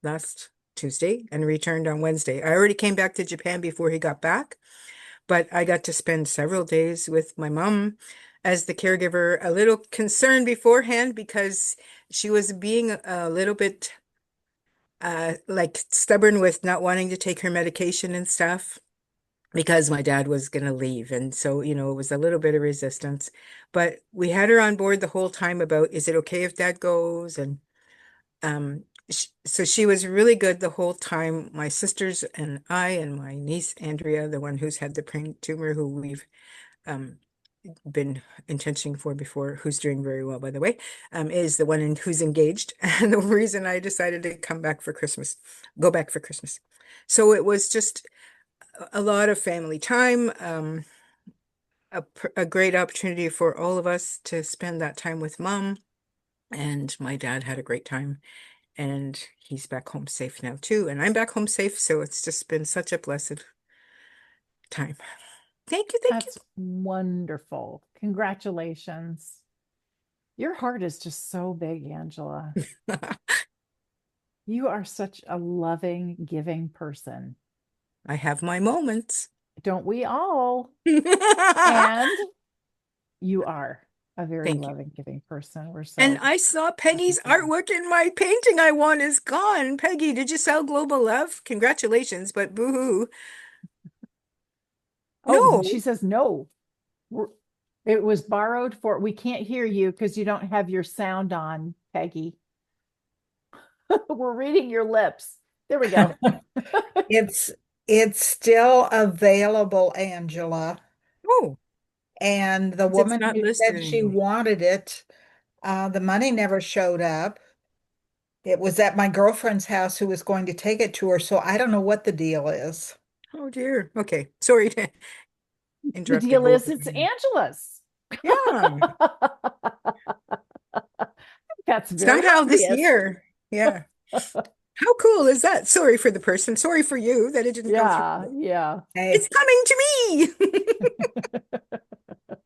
last Tuesday, and returned on Wednesday. I already came back to Japan before he got back, but I got to spend several days with my mom as the caregiver, a little concerned beforehand because she was being a little bit like stubborn with not wanting to take her medication and stuff because my dad was going to leave. And so, it was a little bit of resistance, but we had her on board the whole time about, is it okay if dad goes? And so she was really good the whole time. My sisters and I and my niece, Andrea, the one who's had the brain tumor, who we've um, been intentioning for before, who's doing very well, by the way, is the one who's engaged. And the reason I decided to go back for Christmas. So it was just a lot of family time, a great opportunity for all of us to spend that time with mom. And my dad had a great time. And he's back home safe now too. And I'm back home safe. So it's just been such a blessed time. Thank you. That's wonderful. Congratulations. Your heart is just so big, Angela. You are such a loving, giving person. I have my moments. Don't we all? And you are a very Thank you. loving, giving person. We're so And I saw Peggy's artwork in my painting I won is gone. Peggy, did you sell Global Love? Congratulations, but boo-hoo. Oh, No. she says no. It was borrowed for, we can't hear you because you don't have your sound on, Peggy. We're reading your lips. There we go. It's still available, Angela. Oh, And the it's woman not who listed said she anymore. wanted it, the money never showed up. It was at my girlfriend's house who was going to take it to her, so I don't know what the deal is. Oh dear. Okay. Sorry to The interrupt deal both is of it's you. Angela's. Yeah. That's very Somehow this obvious. year. Yeah. How cool is that? Sorry for the person. Sorry for you that it didn't go through. Yeah. Hey, It's coming to me.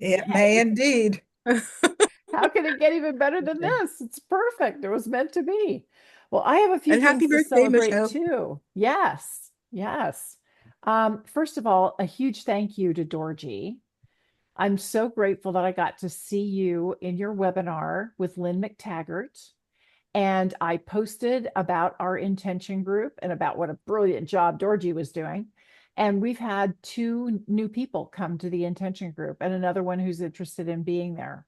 it may indeed. How can it get even better than this? It's perfect. It was meant to be. Well, I have a few And happy things to birthday, celebrate Michelle. too. Yes. First of all, a huge thank you to Dorji. I'm so grateful that I got to see you in your webinar with Lynn McTaggart. And I posted about our intention group and about what a brilliant job Dorji was doing. And we've had 2 new people come to the intention group and another one who's interested in being there.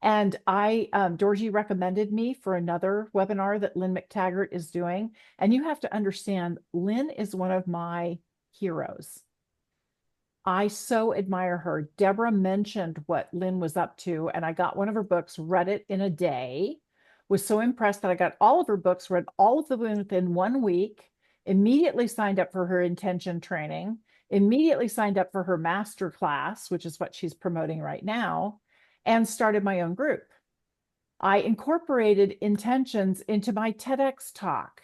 And Dorji recommended me for another webinar that Lynn McTaggart is doing. And you have to understand, Lynn is one of my heroes. I so admire her. Deborah mentioned what Lynn was up to, and I got one of her books, read it in a day, was so impressed that I got all of her books, read all of them within 1 week, immediately signed up for her intention training, immediately signed up for her master class, which is what she's promoting right now, and started my own group. I incorporated intentions into my TEDx talk,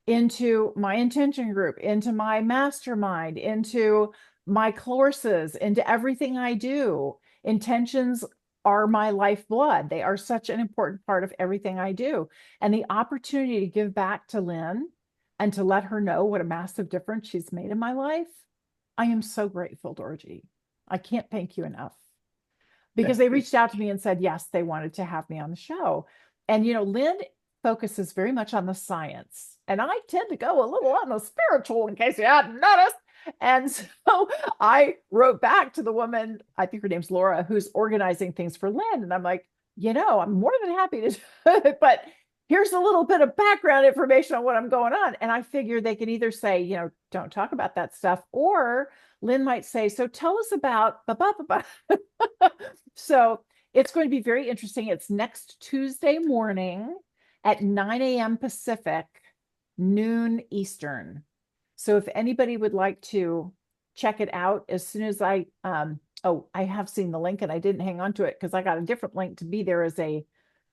into my intention group, into my mastermind, into my courses, into everything I do. Intentions are my lifeblood. They are such an important part of everything I do. And the opportunity to give back to Lynn and to let her know what a massive difference she's made in my life, I am so grateful, Dorji. I can't thank you enough. Because they reached out to me and said, yes, they wanted to have me on the show. And, Lynn focuses very much on the science. And I tend to go a little on the spiritual, in case you hadn't noticed. And so I wrote back to the woman, I think her name's Laura, who's organizing things for Lynn. And I'm like, I'm more than happy to do it, but here's a little bit of background information on what I'm going on. And I figure they can either say, don't talk about that stuff, or Lynn might say, so tell us about, blah, blah, blah, blah. So It's going to be very interesting. It's next Tuesday morning at 9 a.m. Pacific, noon Eastern. So if anybody would like to check it out, as soon as I have seen the link and I didn't hang on to it because I got a different link to be there as a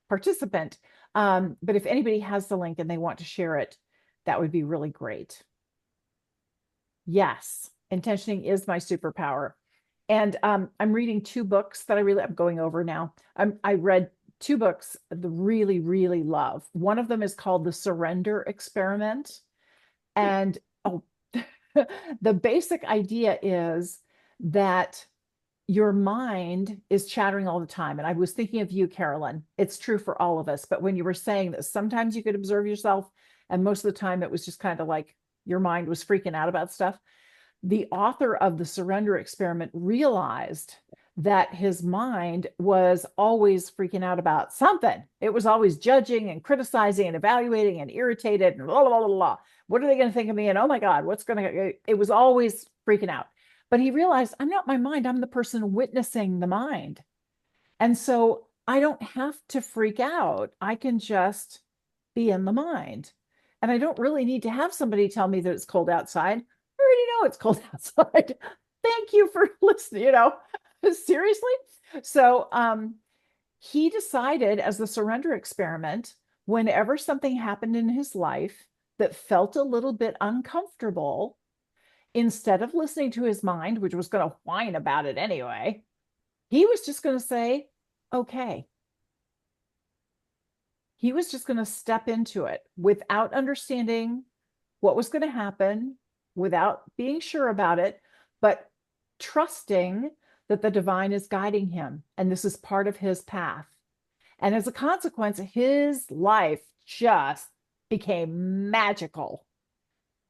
participant. But if anybody has the link and they want to share it, that would be really great. Yes, intentioning is my superpower. And I'm reading two books that I'm going over now. I read two books that I really, really love. One of them is called The Surrender Experiment. And the basic idea is that your mind is chattering all the time. And I was thinking of you, Carolyn. It's true for all of us. But when you were saying that sometimes you could observe yourself, and most of the time it was just kind of like your mind was freaking out about stuff. The author of The Surrender Experiment realized that his mind was always freaking out about something. It was always judging and criticizing and evaluating and irritated and blah, blah, blah, blah. What are they going to think of me? And oh my God, what's going to, it was always freaking out. But he realized, I'm not my mind. I'm the person witnessing the mind. And so I don't have to freak out. I can just be in the mind. And I don't really need to have somebody tell me that it's cold outside. I already know it's cold outside. Thank you for listening, seriously. So he decided, as the surrender experiment, whenever something happened in his life that felt a little bit uncomfortable, instead of listening to his mind, which was going to whine about it anyway, he was just going to say, okay. He was just going to step into it without understanding what was going to happen, without being sure about it, but trusting that the divine is guiding him. And this is part of his path. And as a consequence, his life just became magical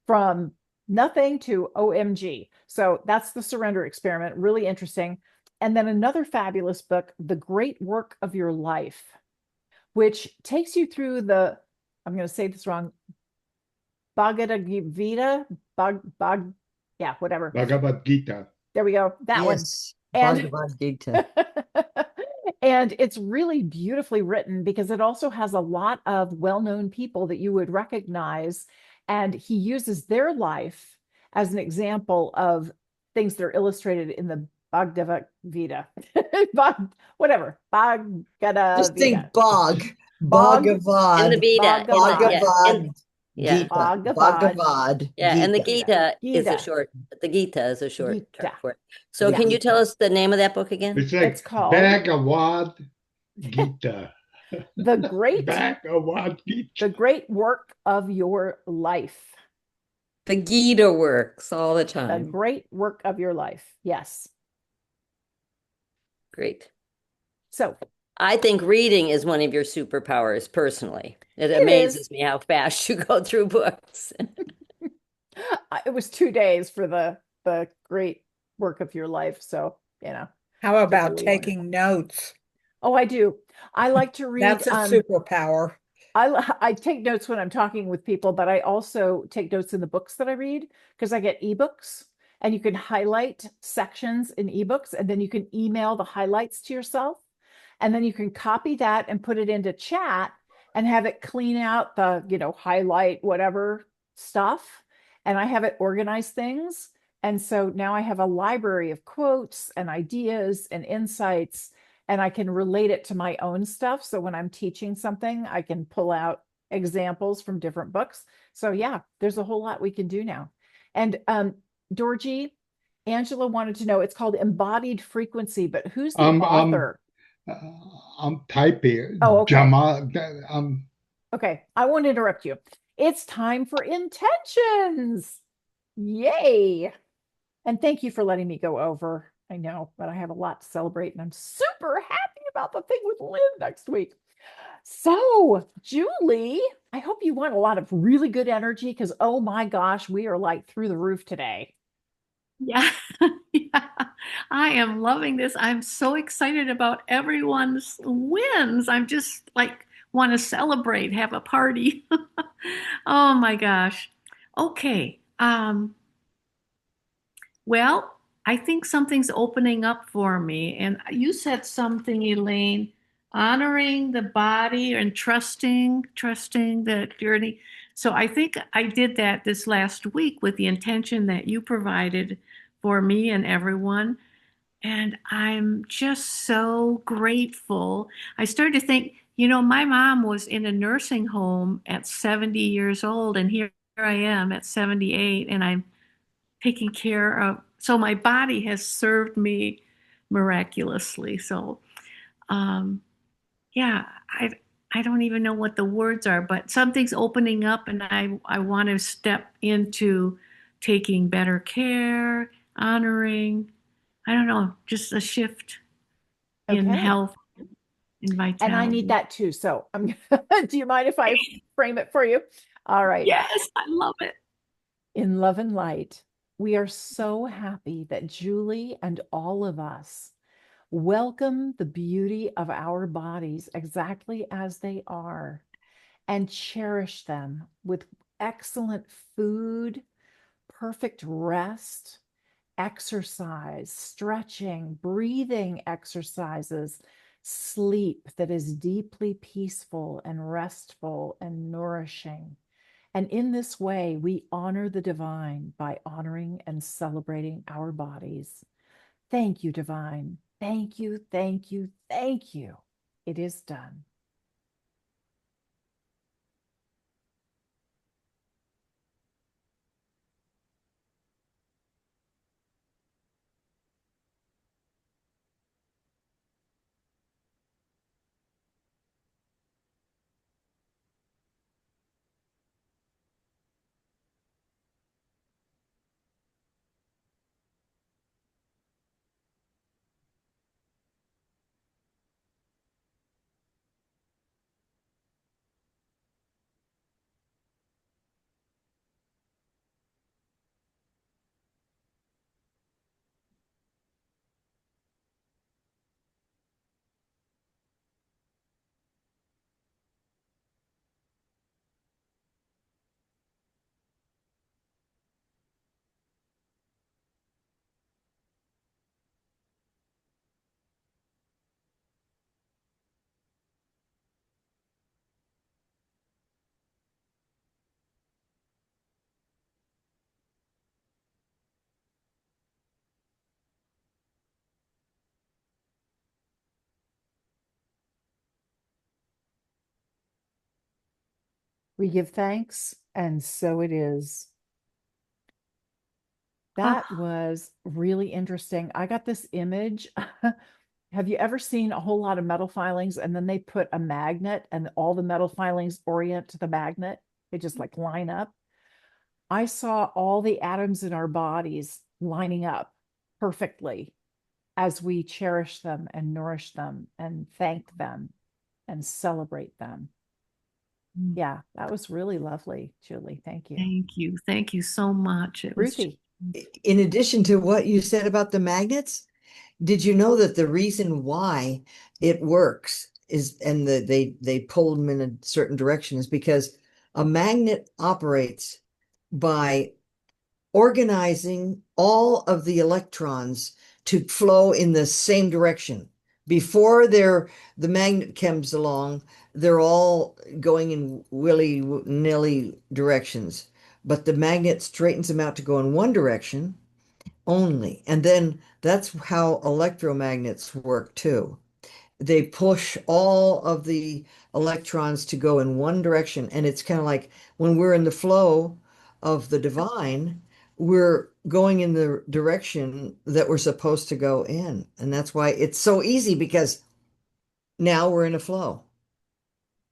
from nothing to OMG. So that's The Surrender Experiment, really interesting. And then another fabulous book, The Great Work of Your Life, which takes you through I'm going to say this wrong, Bhagavad Gita, whatever. Bhagavad Gita. There we go. That one. Yes, And Bhagavad Gita. and it's really beautifully written because it also has a lot of well-known people that you would recognize. And he uses their life as an example of things that are illustrated in the Bhagavad Gita. Whatever. Bhagavad Just Gita. think bog. Bog. In the Bhagavad. Vita. Bhagavad. Yeah. Gita. Bhagavad. Bhagavad. Yeah, and the Gita. Gita is a short. The Gita is a short term Gita. for it. So Yeah. can you tell us the name of that book again? It's like It's called Bhagavad Gita. The Great Bhagavad Gita. The Great Work of Your Life. The Gita works all the The time. Great Work of Your Life. Yes. Great. So I think reading is one of your superpowers personally. It It amazes is. me how fast you go through books. It was 2 days for the great work of your life. So, How took a about little taking notes? Oh, I do. I like to read. That's a superpower. I take notes when I'm talking with people, but I also take notes in the books that I read because I get ebooks and you can highlight sections in ebooks and then you can email the highlights to yourself. And then you can copy that and put it into chat and have it clean out the, highlight whatever stuff. And I have it organize things. And so now I have a library of quotes and ideas and insights, and I can relate it to my own stuff. So when I'm teaching something, I can pull out examples from different books. So yeah, there's a whole lot we can do now. And Dorji, Angela wanted to know, it's called Embodied Frequency, but who's the author? I'm typing. Oh, okay. Jamal, Okay, I won't interrupt you. It's time for intentions. Yay. And thank you for letting me go over. I know, but I have a lot to celebrate and I'm super happy about the thing with Lynn next week. So, Julie, I hope you want a lot of really good energy because, oh my gosh, we are like through the roof today. Yeah. Yeah. I am loving this. I'm so excited about everyone's wins. I'm just like want to celebrate, have a party. Oh my gosh. Okay. Well, I think something's opening up for me. And you said something, Elaine, honoring the body and trusting that journey. So I think I did that this last week with the intention that you provided for me and everyone. And I'm just so grateful. I started to think, my mom was in a nursing home at 70 years old, and here I am at 78, and I'm taking care of. So my body has served me miraculously. So, um, yeah, I don't even know what the words are, but something's opening up, and I want to step into taking better care, honoring. I don't know, just a shift in Okay. health and And I need vitality. that too. So do you mind if I frame it for you? All right. Yes, I love it. In love and light, we are so happy that Julie and all of us welcome the beauty of our bodies exactly as they are and cherish them with excellent food, perfect rest, exercise, stretching, breathing exercises, sleep that is deeply peaceful and restful and nourishing. And in this way, we honor the divine by honoring and celebrating our bodies. Thank you, divine. Thank you, thank you, thank you. It is done. We give thanks, and so it is. That Ah, was really interesting. I got this image. Have you ever seen a whole lot of metal filings and then they put a magnet and all the metal filings orient to the magnet? They just like line up. I saw all the atoms in our bodies lining up perfectly as we cherish them and nourish them and thank them and celebrate them. Yeah, that was really lovely, Julie. Thank you. thank you. Thank you so much. It was just, Ruthie. In addition to what you said about the magnets, did you know that the reason why it works is, and they pull them in a certain direction, is because a magnet operates by organizing all of the electrons to flow in the same direction. Before the magnet comes along, they're all going in willy-nilly directions, but the magnet straightens them out to go in one direction only. And then that's how electromagnets work too. They push all of the electrons to go in one direction. And it's kind of like when we're in the flow of the divine, we're going in the direction that we're supposed to go in. And that's why it's so easy, because now we're in a flow.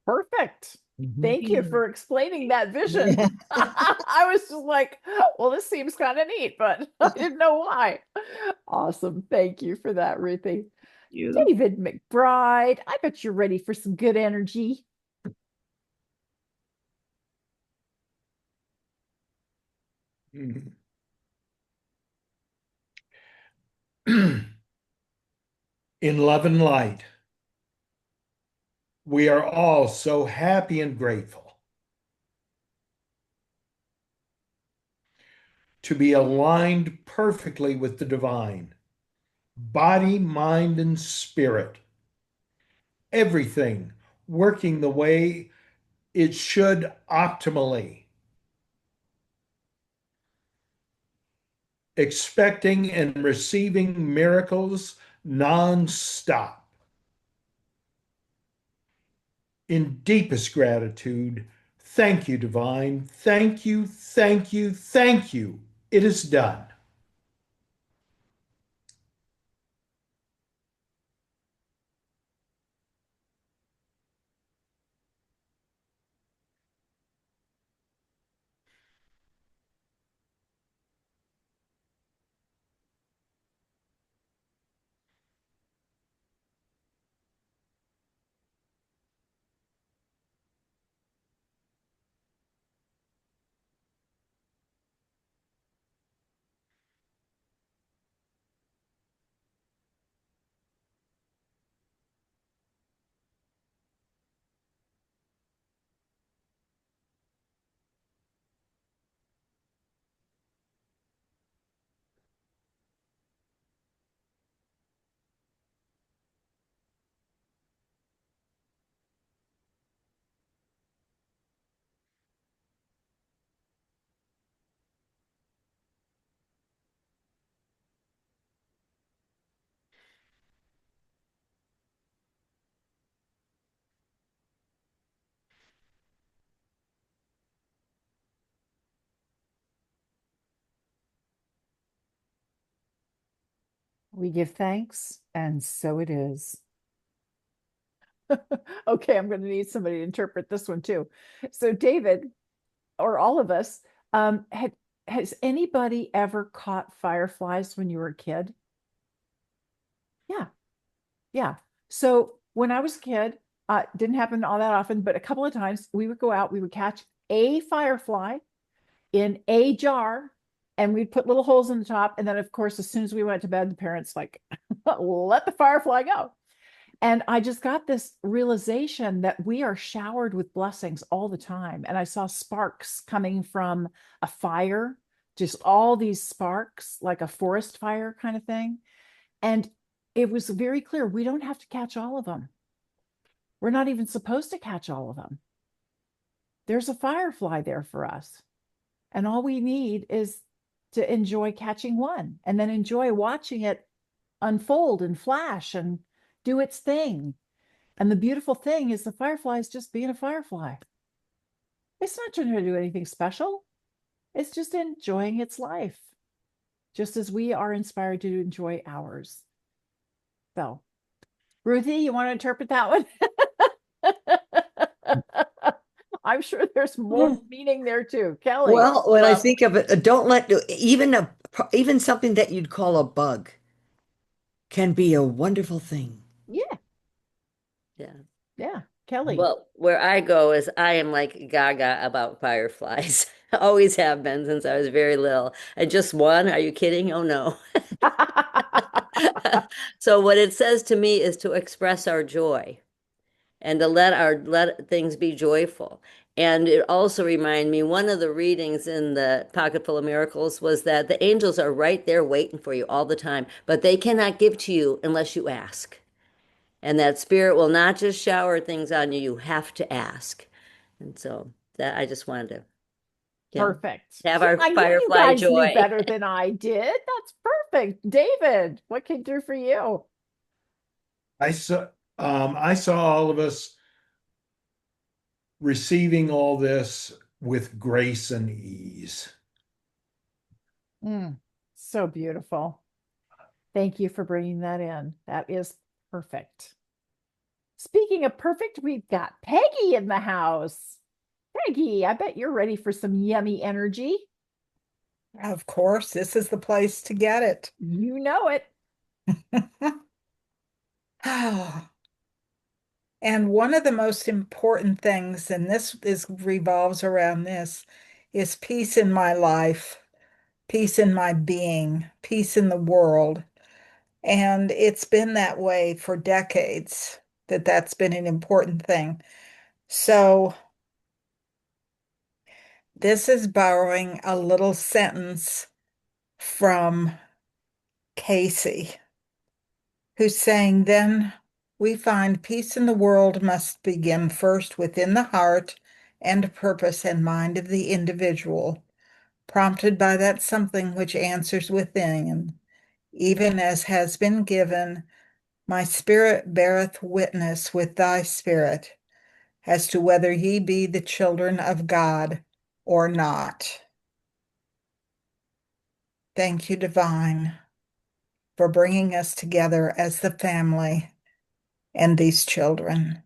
Perfect. Mhm. Thank you for explaining that vision. Yeah. I was just like, well, this seems kind of neat, but I didn't know why. Awesome. Thank you for that, Ruthie. you. David McBride, I bet you're ready for some good energy. Mhm. In love and light, we are all so happy and grateful to be aligned perfectly with the divine, body, mind, and spirit. Everything working the way it should optimally, expecting and receiving miracles nonstop. In deepest gratitude, thank you, divine. Thank you, thank you, thank you. It is done. We give thanks, and so it is. Okay, I'm going to need somebody to interpret this one too. So, David, or all of us, has anybody ever caught fireflies when you were a kid? Yeah, yeah. So when I was a kid, didn't happen all that often, but a couple of times we would go out, we would catch a firefly in a jar, and we'd put little holes in the top. And then, of course, as soon as we went to bed, the parents like, let the firefly go. And I just got this realization that we are showered with blessings all the time. And I saw sparks coming from a fire, just all these sparks, like a forest fire kind of thing. And it was very clear we don't have to catch all of them. We're not even supposed to catch all of them. There's a firefly there for us. And all we need is to enjoy catching one and then enjoy watching it unfold and flash and do its thing. And the beautiful thing is the firefly is just being a firefly. It's not trying to do anything special. It's just enjoying its life, just as we are inspired to enjoy ours. So, Ruthie, you want to interpret that one? I'm sure there's more meaning there too. Kelly. Well, when I think of it, don't let even something that you'd call a bug can be a wonderful thing. Yeah, Yeah. yeah. Kelly. Well, where I go is I am like gaga about fireflies. Always have been since I was very little. And just one? Are you kidding? Oh no. So what it says to me is to express our joy and to let things be joyful. And it also reminded me, one of the readings in the Pocket Full of Miracles was that the angels are right there waiting for you all the time, but they cannot give to you unless you ask. And that spirit will not just shower things on you, you have to ask. And so that I just wanted to, Perfect. have See, our I knew you firefly guys knew joy. better than I did. That's perfect. David, what can do for you? I saw all of us receiving all this with grace and ease. So beautiful. Thank you for bringing that in. That is perfect. Speaking of perfect, we've got Peggy in the house. Peggy, I bet you're ready for some yummy energy. Of course, this is the place to get it. You know it. And one of the most important things, and this is revolves around this, is peace in my life, peace in my being, peace in the world. And it's been that way for decades, that's been an important thing. So this is borrowing a little sentence from Casey, who's saying, then we find peace in the world must begin first within the heart and purpose and mind of the individual, prompted by that something which answers within, even as has been given, my spirit beareth witness with thy spirit as to whether ye be the children of God or not. Thank you, Divine, for bringing us together as the family and these children.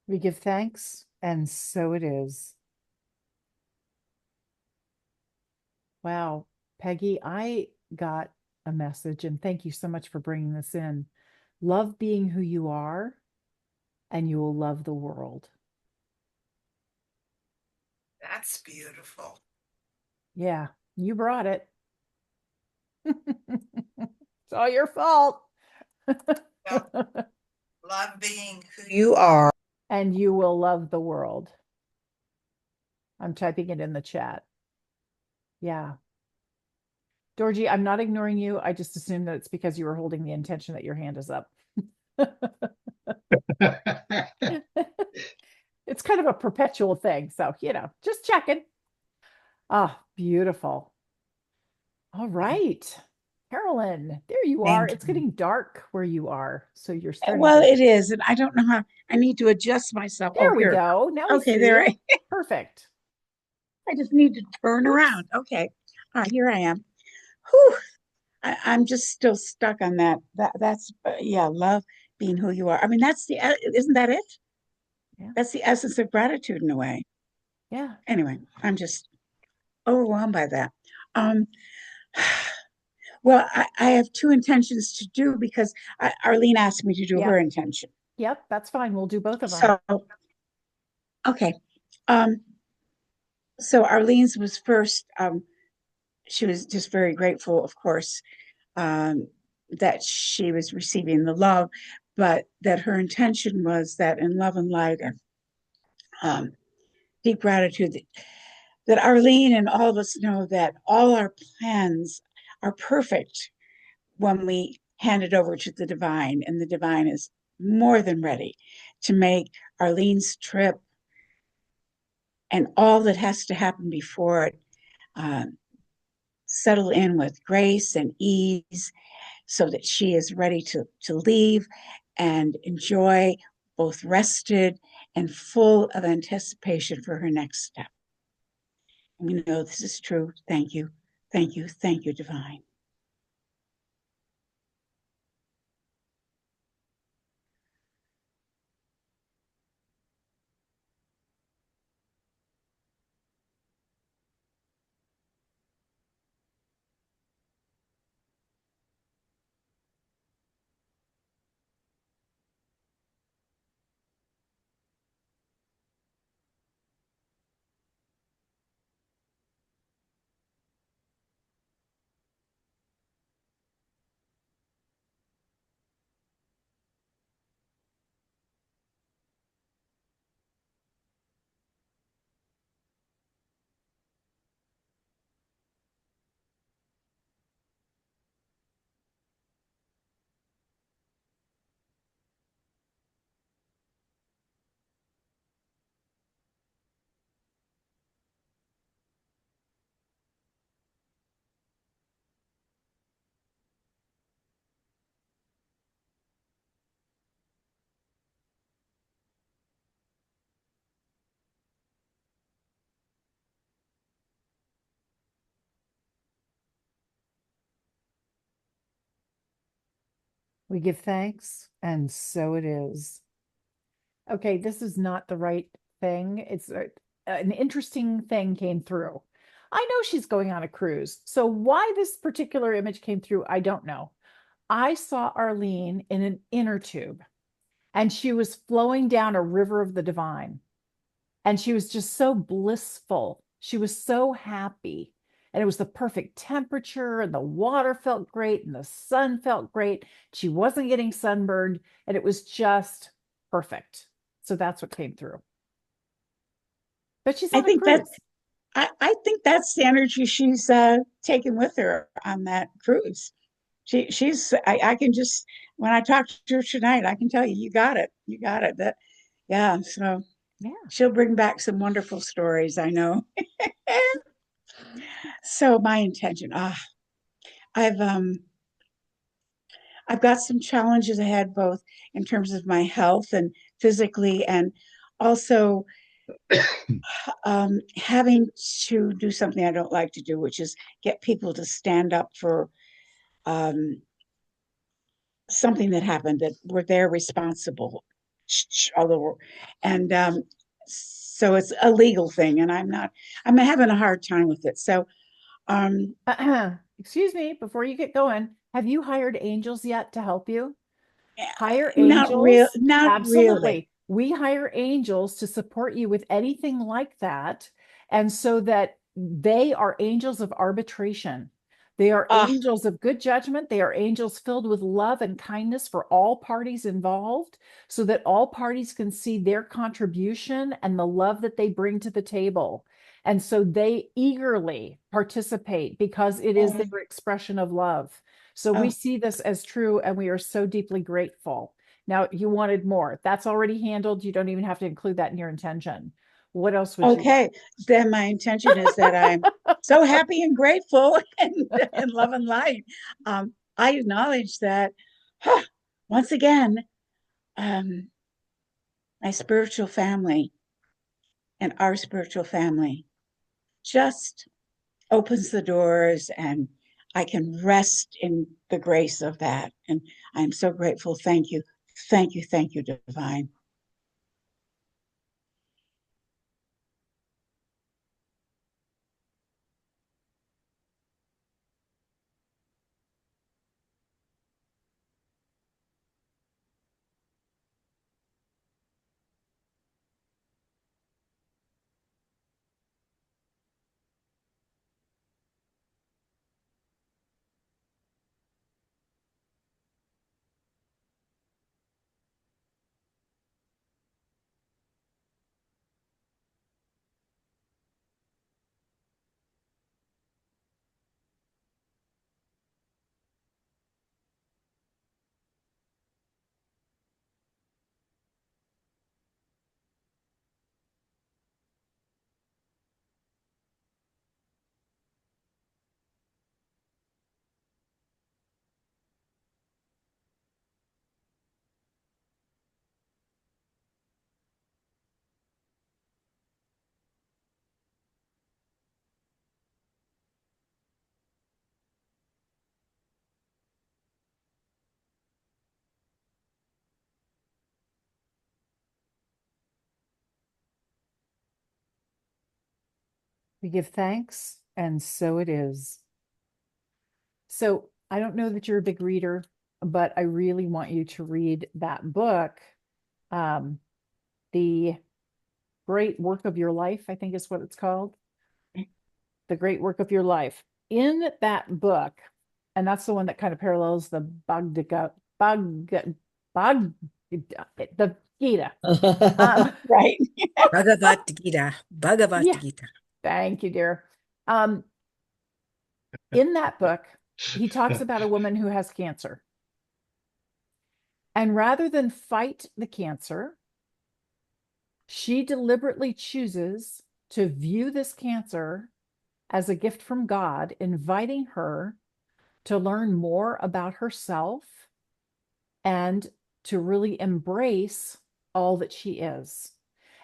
We give thanks, and so it is. Wow, Peggy, I got a message, and thank you so much for bringing this in. Love being who you are, and you will love the world. That's beautiful. Yeah, you brought it. It's all your fault. Love being who you are. And you will love the world. I'm typing it in the chat. Yeah. Dorji, I'm not ignoring you. I just assumed that it's because you were holding the intention that your hand is up. It's kind of a perpetual thing. So, just checking. Ah, beautiful. All right. Carolyn, there you are. Thank It's you. getting dark where you are. So you're starting Well, to. it is, and I don't know how I need to adjust myself. There Oh, we here. go. Now we Okay, see there you. Perfect. I just need to turn Whoops. around. Okay. All right, here I am. Whew. I'm just still stuck on that. That's yeah, love being who you are. I mean, isn't that it? Yeah. That's the essence of gratitude in a way. Yeah. Anyway, I'm just overwhelmed by that. Um, well, I have two intentions to do because Arlene asked me to do her intention. Yep, that's fine. We'll do both of them. So, okay. Um, so Arlene's was first. She was just very grateful, of course, that she was receiving the love, but that her intention was that in love and light and deep gratitude that Arlene and all of us know that all our plans are perfect when we hand it over to the divine, and the divine is more than ready to make Arlene's trip and all that has to happen before it settle in with grace and ease so that she is ready to leave and enjoy, both rested and full of anticipation for her next step. And we know this is true. Thank you. Thank you. Thank you, divine. We give thanks, and so it is. Okay, this is not the right thing. It's an interesting thing came through. I know she's going on a cruise. So why this particular image came through, I don't know. I saw Arlene in an inner tube, and she was flowing down a river of the divine. And she was just so blissful. She was so happy. And it was the perfect temperature, and the water felt great, and the sun felt great. She wasn't getting sunburned, and it was just perfect. So that's what came through. But she's I on a think that cruise. I think that's the energy she's taken with her on that cruise. She's I can just when I talk to her tonight, I can tell you, you got it. You got it. That yeah, so Yeah. she'll bring back some wonderful stories, I know. So my intention, I've um I've got some challenges ahead, both in terms of my health and physically, and also having to do something I don't like to do, which is get people to stand up for um, something that happened that were they're responsible. Although, and so it's a legal thing, and I'm having a hard time with it. So, um, Excuse me, before you get going, have you hired angels yet to help you? Hire not angels? really. Absolutely. We hire angels to support you with anything like that. And so that they are angels of arbitration. They are Ah, angels of good judgment. They are angels filled with love and kindness for all parties involved, so that all parties can see their contribution and the love that they bring to the table. And so they eagerly participate because it is oh, their expression of love. So we oh, see this as true, and we are so deeply grateful. Now, you wanted more. That's already handled. You don't even have to include that in your intention. What else would you okay. Then my intention is that I'm so happy and grateful and love and light. I acknowledge that huh, once again, um, my spiritual family and our spiritual family just opens the doors, and I can rest in the grace of that. And I'm so grateful. Thank you. Thank you. Thank you, Divine. We give thanks, and so it is. So I don't know that you're a big reader, but I really want you to read that book, um, The Great Work of Your Life, I think is what it's called. The Great Work of Your Life. In that book, and that's the one that kind of parallels the Bhag, the Gita. Right. Bhagavad Gita. Bhagavad Yeah, Gita. thank you, dear. Um, in that book, he talks about a woman who has cancer. And rather than fight the cancer, she deliberately chooses to view this cancer as a gift from God, inviting her to learn more about herself and to really embrace all that she is.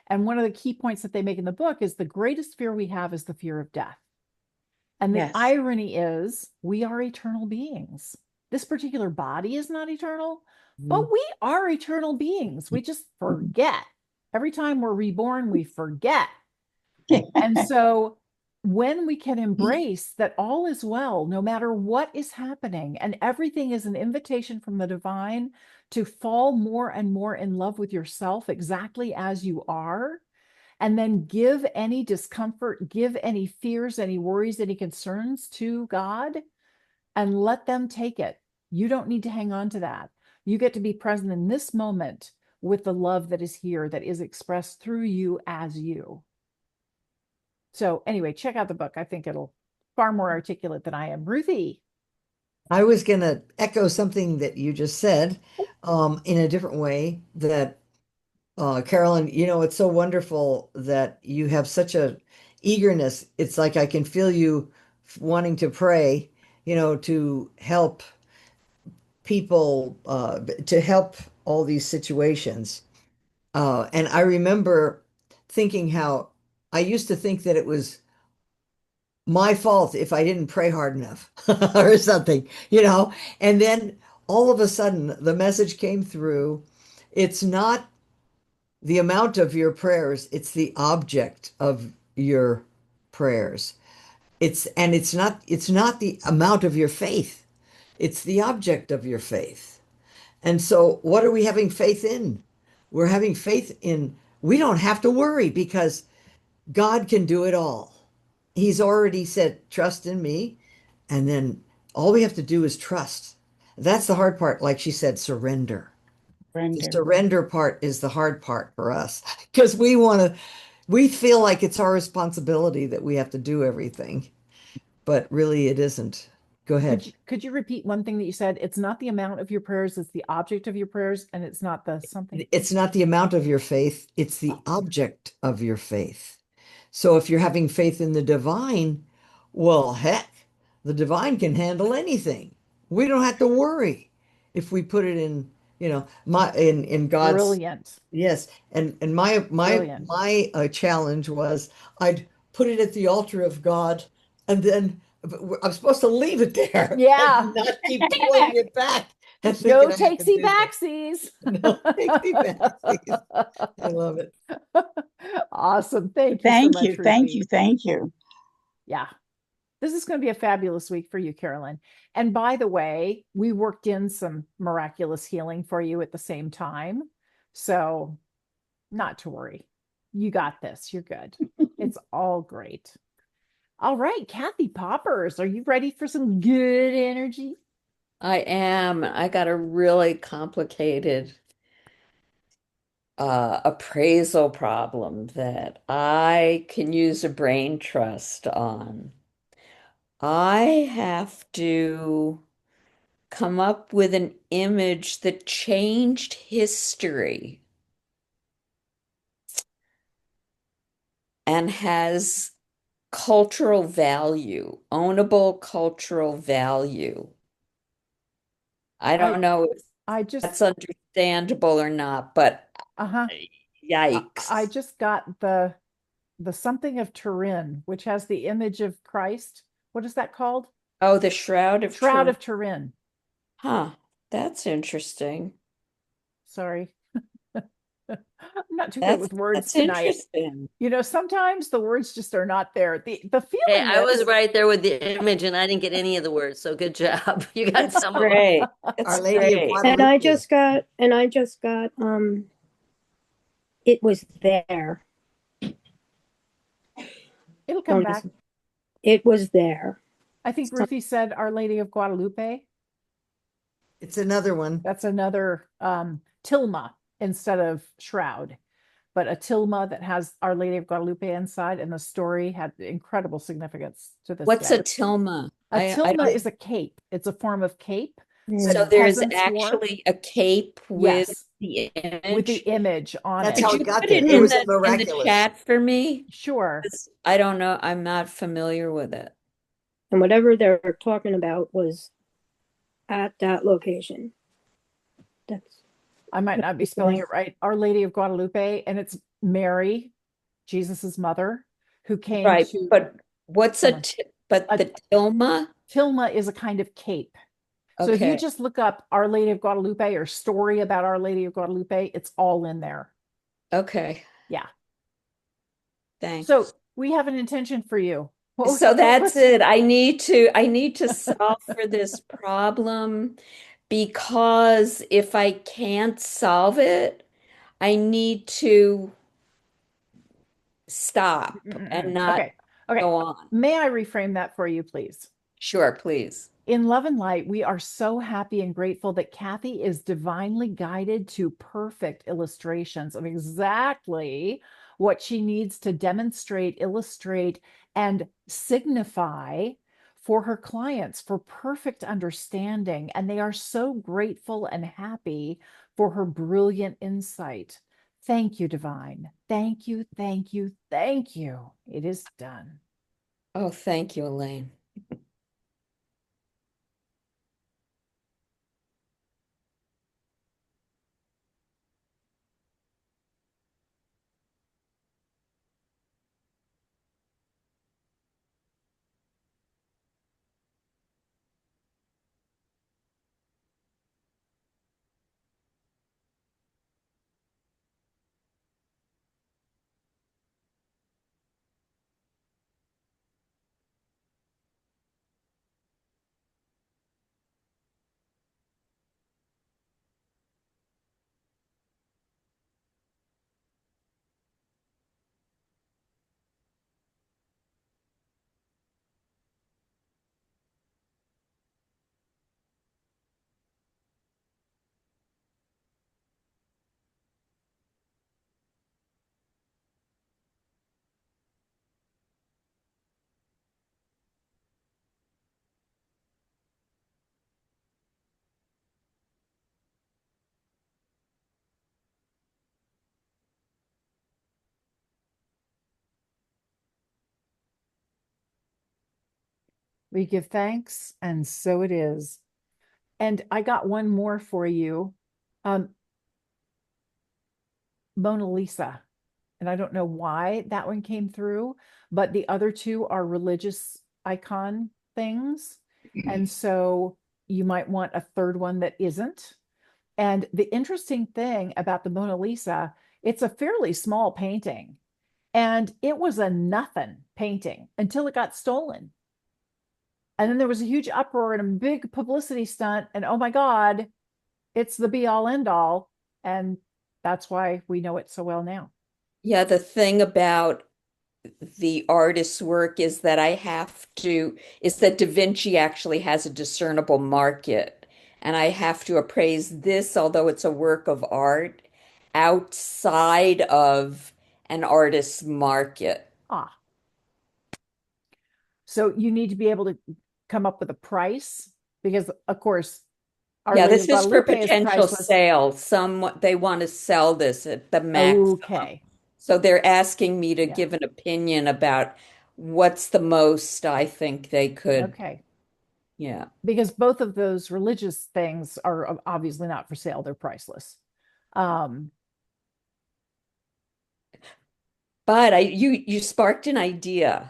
And one of the key points that they make in the book is the greatest fear we have is the fear of death. And the Yes. irony is, we are eternal beings. this particular body is not eternal, but Mhm. we are eternal beings. We just forget. Every time we're reborn, we forget. And so when we can embrace that all is well, no matter what is happening, and everything is an invitation from the divine to fall more and more in love with yourself exactly as you are, and then give any discomfort, give any fears, any worries, any concerns to God, and let them take it. You don't need to hang on to that. You get to be present in this moment with the love that is here, that is expressed through you as you. So anyway, check out the book. I think it'll far more articulate than I am. Ruthie. I was going to echo something that you just said in a different way that Carolyn, it's so wonderful that you have such a eagerness. It's like I can feel you wanting to pray, to help people, to help all these situations. And I remember thinking how I used to think that it was my fault if I didn't pray hard enough or something, and then all of a sudden the message came through. It's not the amount of your prayers, it's the object of your prayers. It's not the amount of your faith, it's the object of your faith. And so what are we having faith in? We're having faith in we don't have to worry because God can do it all. He's already said, trust in me. And then all we have to do is trust. That's the hard part. Like she said, surrender. The surrender part is the hard part for us because we feel like it's our responsibility that we have to do everything, but really it isn't. Go ahead. Could you repeat one thing that you said? It's not the amount of your prayers, it's the object of your prayers, and it's not the something. It's not the amount of your faith, it's the object of your faith. So if you're having faith in the divine, well, heck, the divine can handle anything. We don't have to worry if we put it in, in God's. Brilliant. Yes, and my challenge was I'd put it at the altar of God, and then I'm supposed to leave it there. Yeah. And not keep pulling it back. No takesy backsies. No takesy backsies. I love it. Awesome. Thank you so much, Ruthie. Thank you. Yeah. This is going to be a fabulous week for you, Carolyn. And by the way, we worked in some miraculous healing for you at the same time. So not to worry. You got this. You're good. It's all great. All right, Kathy Poppers, are you ready for some good energy? I am. I got a really complicated appraisal problem that I can use a brain trust on. I have to come up with an image that changed history and has cultural value, ownable cultural value. I don't know if that's understandable or not, but yikes. I just got the something of Turin, which has the image of Christ. What is that called? Oh, the Shroud of Turin. Huh, that's interesting. Sorry. I'm not too good with words tonight. Interesting. Sometimes the words just are not there. The feeling. Hey, I was right there with the image, and I didn't get any of the words. So good job. You got some great. Our Lady of Guadalupe. And I just got, it was there. It'll come back. It was there. I think Ruthie said Our Lady of Guadalupe. It's another one. That's another tilma instead of shroud, but a tilma that has Our Lady of Guadalupe inside, and the story had incredible significance to this. What's a tilma? A tilma is a cape. It's a form of cape. So there's actually a cape with the image. With the image on That's it. how Could it you got put there. it It was in miraculous. the chat for me? Sure. I don't know. I'm not familiar with it. And whatever they're talking about was at that location. I might not be spelling it right. Our Lady of Guadalupe, and it's Mary, Jesus's mother, who came Right, to. but what's the tilma? Tilma is a kind of cape. So if you Okay. just look up Our Lady of Guadalupe or story about Our Lady of Guadalupe, it's all in there. Okay. Yeah. So Thanks. we have an intention for you. So that's What's it. I need to solve for this problem because if I can't solve it, I need to stop and not okay. Okay. go on. May I reframe that for you, please? Sure, please. In Love and Light, we are so happy and grateful that Kathy is divinely guided to perfect illustrations of exactly what she needs to demonstrate, illustrate, and signify for her clients for perfect understanding. And they are so grateful and happy for her brilliant insight. Thank you, Divine. Thank you, thank you, thank you. It is done. Oh, thank you, Elaine. We give thanks, and so it is. And I got one more for you. Um, Mona Lisa. And I don't know why that one came through, but the other two are religious icon things. And so you might want a third one that isn't. And the interesting thing about the Mona Lisa, it's a fairly small painting. And it was a nothing painting until it got stolen. And then there was a huge uproar and a big publicity stunt. And oh my God, it's the be all end all. And that's why we know it so well now. Yeah, the thing about the artist's work is that is that Da Vinci actually has a discernible market. And I have to appraise this, although it's a work of art, outside of an artist's market. Ah, so you need to be able to come up with a price because, of course, Our Yeah, Lady this of is for Guadalupe is potential priceless. sale. They want to sell this at the maximum. Okay. So they're asking me to Yeah. give an opinion about what's the most I think they could. Okay. Yeah. Because both of those religious things are obviously not for sale, they're priceless. Um, But you sparked an idea.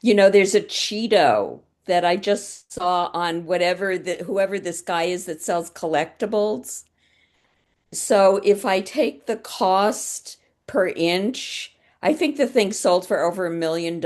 You know, there's a Cheeto that I just saw on whoever this guy is that sells collectibles. So if I take the cost per inch, I think the thing sold for over $1 million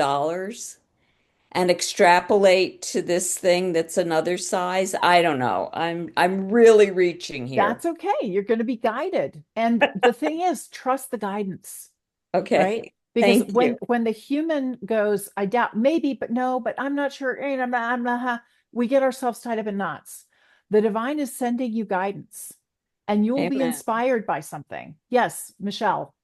and extrapolate to this thing that's another size. I don't know. I'm really reaching here. that's okay. You're going to be guided. And the thing is, trust the guidance, right? Okay. Because Thank you. when the human goes, I doubt, maybe, but no, but I'm not sure, I'm not, we get ourselves tied up in knots. The divine is sending you guidance and you'll be Amen. inspired by something. Yes, Michelle.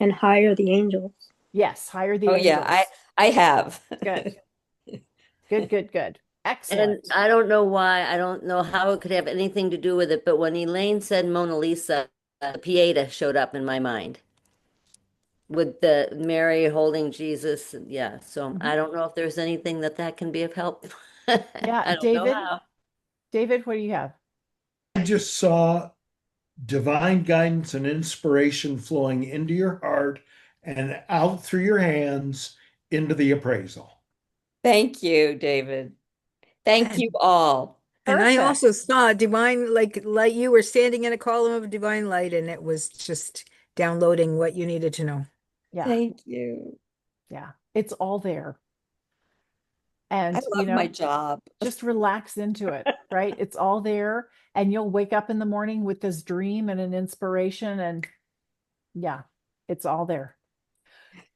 And hire the angels. Yes, hire the Oh yeah, I angels. I have. Good, good, good, good. And Excellent. I don't know why, I don't know how it could have anything to do with it, but when Elaine said Mona Lisa, Pieta showed up in my mind with the Mary holding Jesus. Yeah, so Mhm. I don't know if there's anything that can be of help. Yeah, I don't know David, how. David, what do you have? I just saw divine guidance and inspiration flowing into your heart and out through your hands into the appraisal. Thank you, David. Thank you all. And I Perfect. also saw divine like light. You were standing in a column of divine light, and it was just downloading what you needed to know. Yeah. Thank you. Yeah. It's all there. I And, love my job. just relax into it, right? It's all there. And you'll wake up in the morning with this dream and an inspiration. And yeah, it's all there.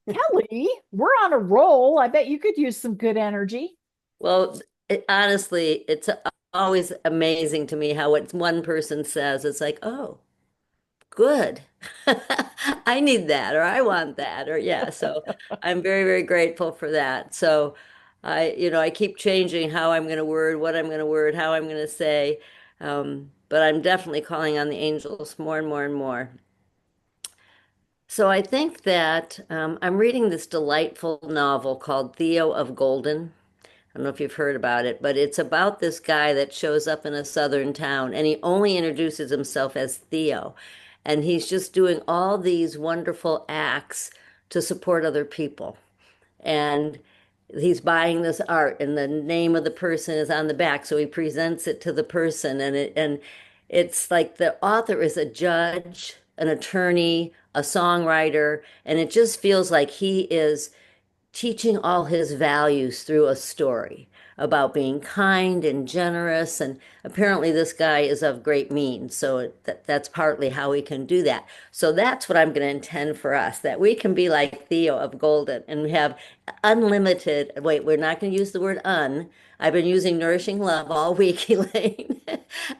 Kelly, we're on a roll. I bet you could use some good energy. Well, honestly, it's always amazing to me how what one person says, it's like, oh, good. I need that, or I want that, or yeah. So I'm very, very grateful for that. So I keep changing how I'm going to word, what I'm going to word, how I'm going to say. But I'm definitely calling on the angels more and more and more. So I think that I'm reading this delightful novel called Theo of Golden. I don't know if you've heard about it, but it's about this guy that shows up in a southern town and he only introduces himself as Theo. And he's just doing all these wonderful acts to support other people. And he's buying this art and the name of the person is on the back, so he presents it to the person and it's like the author is a judge, an attorney, a songwriter, and it just feels like he is teaching all his values through a story about being kind and generous. And apparently, this guy is of great means. So that's partly how he can do that. So that's what I'm going to intend for us, that we can be like Theo of Golden and we have unlimited. Wait, we're not going to use the word un. I've been using nourishing love all week, Elaine.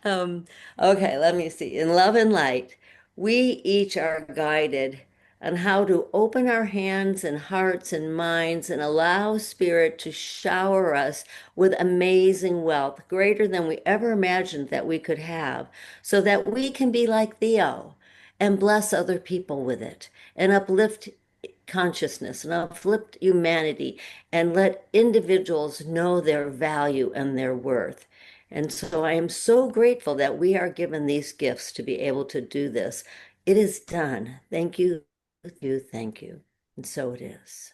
um, okay, let me see. In love and light, we each are guided on how to open our hands and hearts and minds and allow Spirit to shower us with amazing wealth, greater than we ever imagined that we could have, so that we can be like Theo and bless other people with it and uplift consciousness and uplift humanity and let individuals know their value and their worth. And so I am so grateful that we are given these gifts to be able to do this. It is done. Thank you, thank you. And so it is.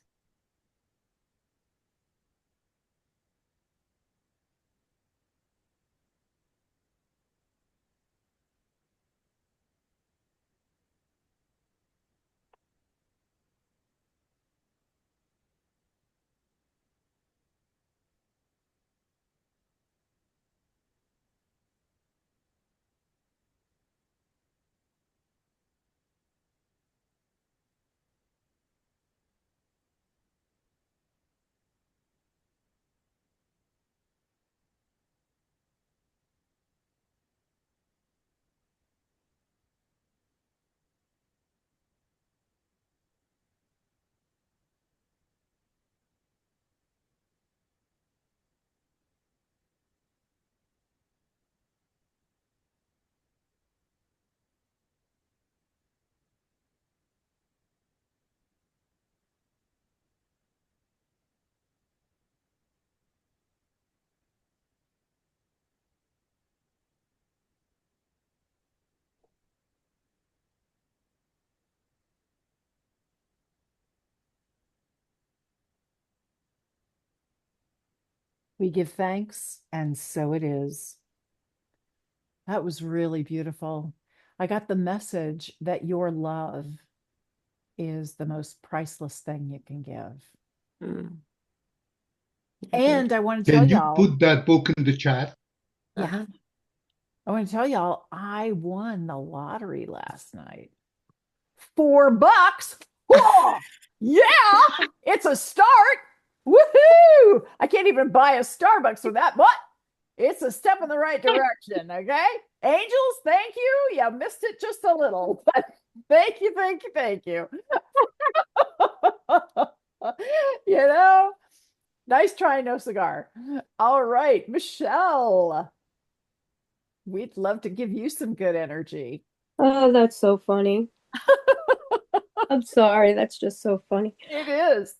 We give thanks, and so it is. That was really beautiful. I got the message that your love is the most priceless thing you can give. Mm. And I want to tell Can you y'all, put that book in the chat? yeah, Uh-huh. I want to tell y'all, I won the lottery last night. $4. Whoa! Yeah, it's a start. Woohoo! I can't even buy a Starbucks for that, but it's a step in the right direction. Okay, angels, thank you. You missed it just a little, but thank you, thank you, thank you. you know, nice try, no cigar. All right, Michelle, we'd love to give you some good energy. Oh, that's so funny. I'm sorry. That's just so funny. It is.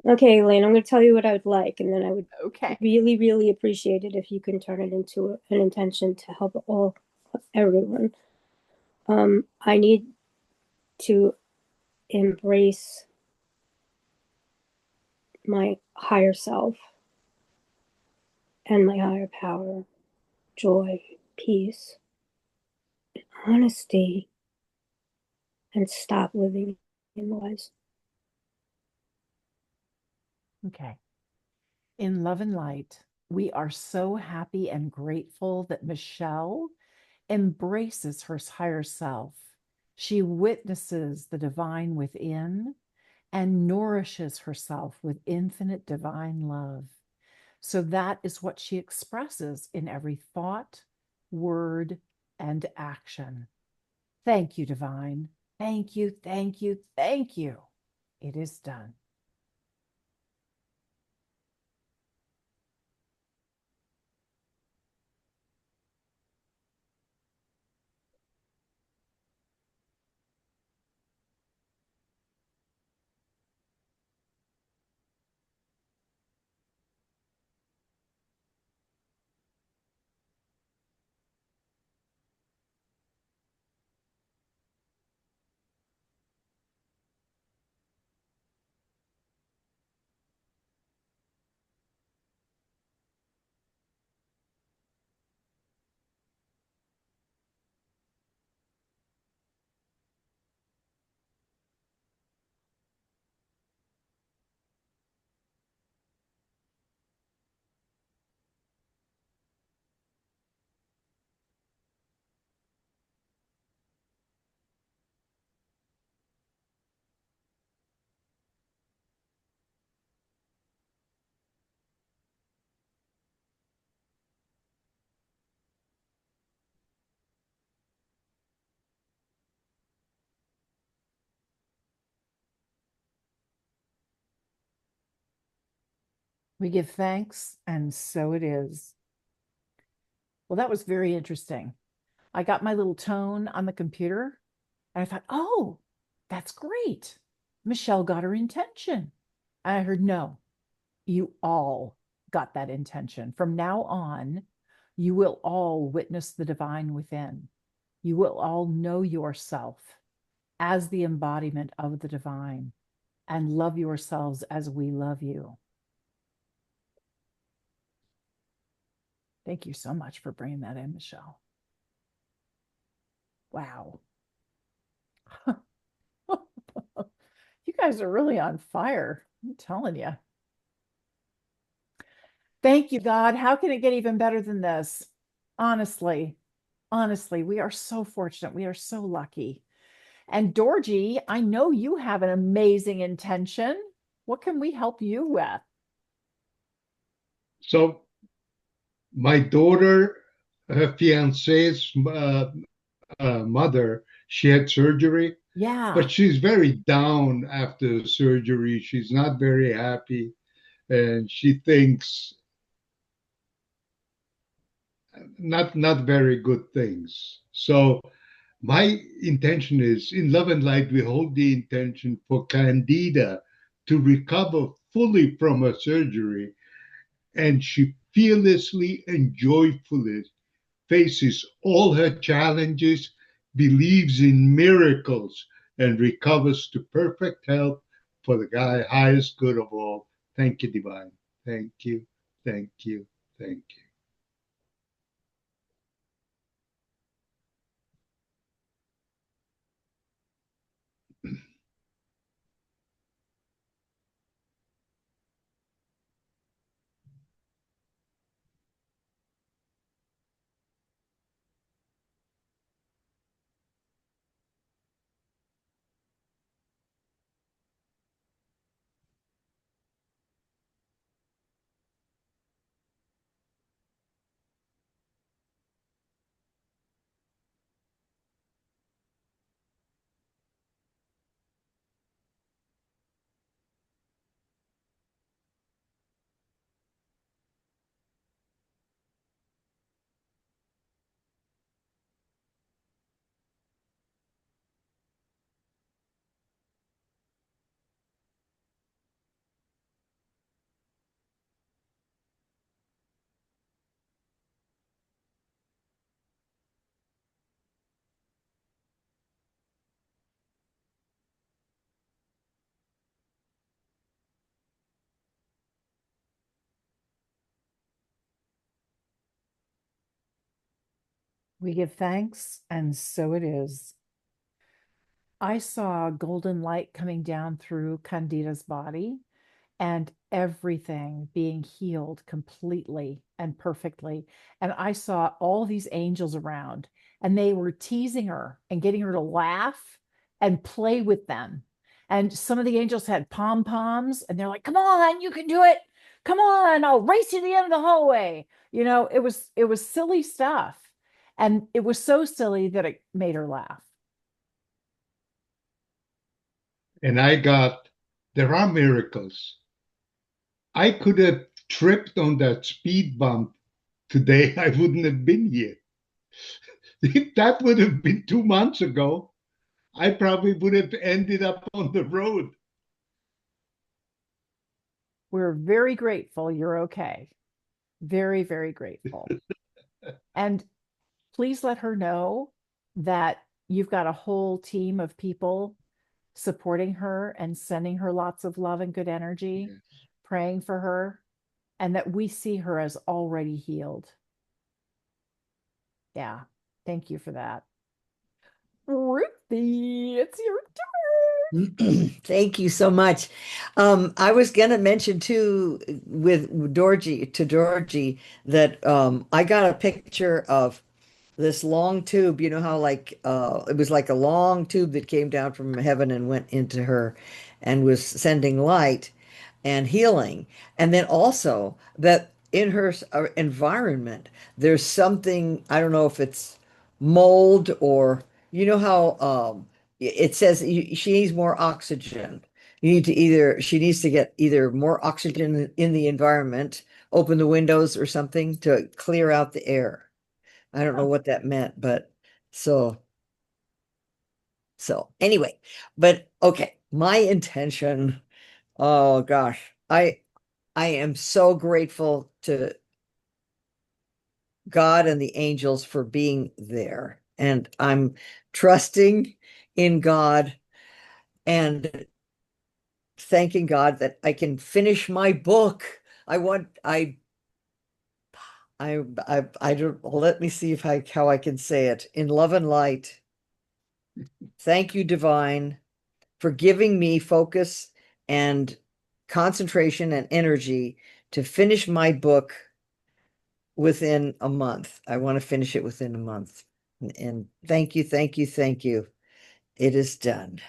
Okay, Elaine, I'm going to tell you what I would like, and then I would Okay. really, really appreciate it if you can turn it into an intention to help everyone. I need to embrace my higher self and my higher power, joy, peace, honesty, and stop living in lies. Okay. In love and light, we are so happy and grateful that Michelle embraces her higher self. She witnesses the divine within and nourishes herself with infinite divine love. So that is what she expresses in every thought, word, and action. Thank you, divine. Thank you, thank you, thank you. It is done. We give thanks, and so it is. Well, that was very interesting. I got my little tone on the computer and I thought, oh, that's great. Michelle got her intention. And I heard, no, you all got that intention. From now on, you will all witness the divine within. You will all know yourself as the embodiment of the divine and love yourselves as we love you. Thank you so much for bringing that in, Michelle. Wow. You guys are really on fire. I'm telling you. Thank you, God. How can it get even better than this? Honestly, honestly, we are so fortunate. We are so lucky. And Dorji, I know you have an amazing intention. What can we help you with? So my daughter, her fiance's mother, she had surgery, Yeah. but she's very down after the surgery. She's not very happy, and she thinks not very good things. So my intention is in love and light, we hold the intention for Candida to recover fully from her surgery, and she fearlessly and joyfully faces all her challenges, believes in miracles, and recovers to perfect health for the highest good of all. Thank you, Divine. Thank you, thank you, thank you. We give thanks, and so it is. I saw golden light coming down through Candida's body and everything being healed completely and perfectly. And I saw all these angels around, and they were teasing her and getting her to laugh and play with them. And some of the angels had pom poms, and they're like, "Come on, you can do it. Come on, I'll race you to the end of the hallway." It was silly stuff. And it was so silly that it made her laugh. And I got, there are miracles. I could have tripped on that speed bump today. I wouldn't have been here. If that would have been 2 months ago, I probably would have ended up on the road. We're very grateful you're okay. Very, very grateful. And please let her know that you've got a whole team of people supporting her and sending her lots of love and good energy, Yes. praying for her, and that we see her as already healed. Yeah. Thank you for that. Ruthie, it's your turn. Thank you so much. I was gonna mention too with Georgie that I got a picture of this long tube. You know how like it was like a long tube that came down from heaven and went into her and was sending light and healing. And then also that in her environment, there's something, I don't know if it's mold or you know how it says she needs more oxygen. You need to either, she needs to get either more oxygen in the environment, open the windows or something to clear out the air. I don't know what that meant, but so anyway, but okay, my intention, oh gosh, I am so grateful to God and the angels for being there. And I'm trusting in God and thanking God that I can finish my book. I don't, let me see if how I can say it. In love and light. Thank you, Divine, for giving me focus and concentration and energy to finish my book within a month. I want to finish it within a month. And thank you, thank you, thank you. It is done.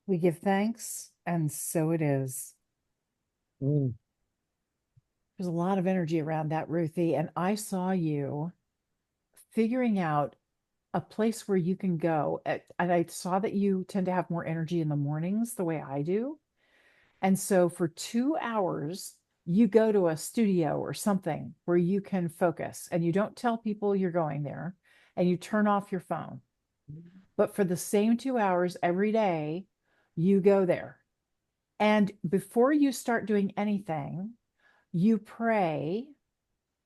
We give thanks, and so it is. Mm. There's a lot of energy around that, Ruthie. And I saw you figuring out a place where you can go. And I saw that you tend to have more energy in the mornings, the way I do. And so for 2 hours, you go to a studio or something where you can focus and you don't tell people you're going there and you turn off your phone. But for the same 2 hours every day, you go there. And before you start doing anything, you pray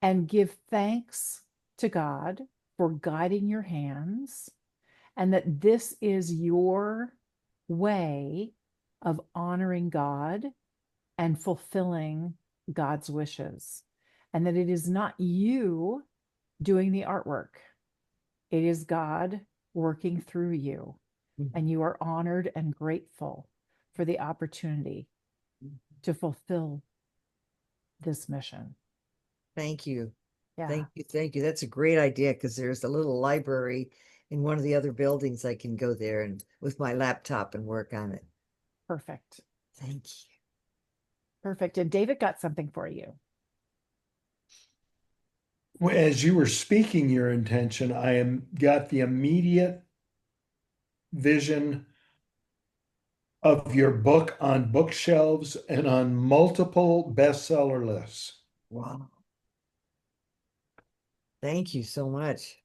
and give thanks to God for guiding your hands, and that this is your way of honoring God and fulfilling God's wishes. and that it is not you doing the artwork. It is God working through you, and you are honored and grateful for the opportunity to fulfill this mission. Thank you. Yeah, Thank you. Thank you. That's a great idea because there's a little library in one of the other buildings. I can go there and with my laptop and work on it. perfect. Thank you. Perfect. And David got something for you. As you were speaking your intention, got the immediate vision of your book on bookshelves and on multiple bestseller lists. Wow. Thank you so much.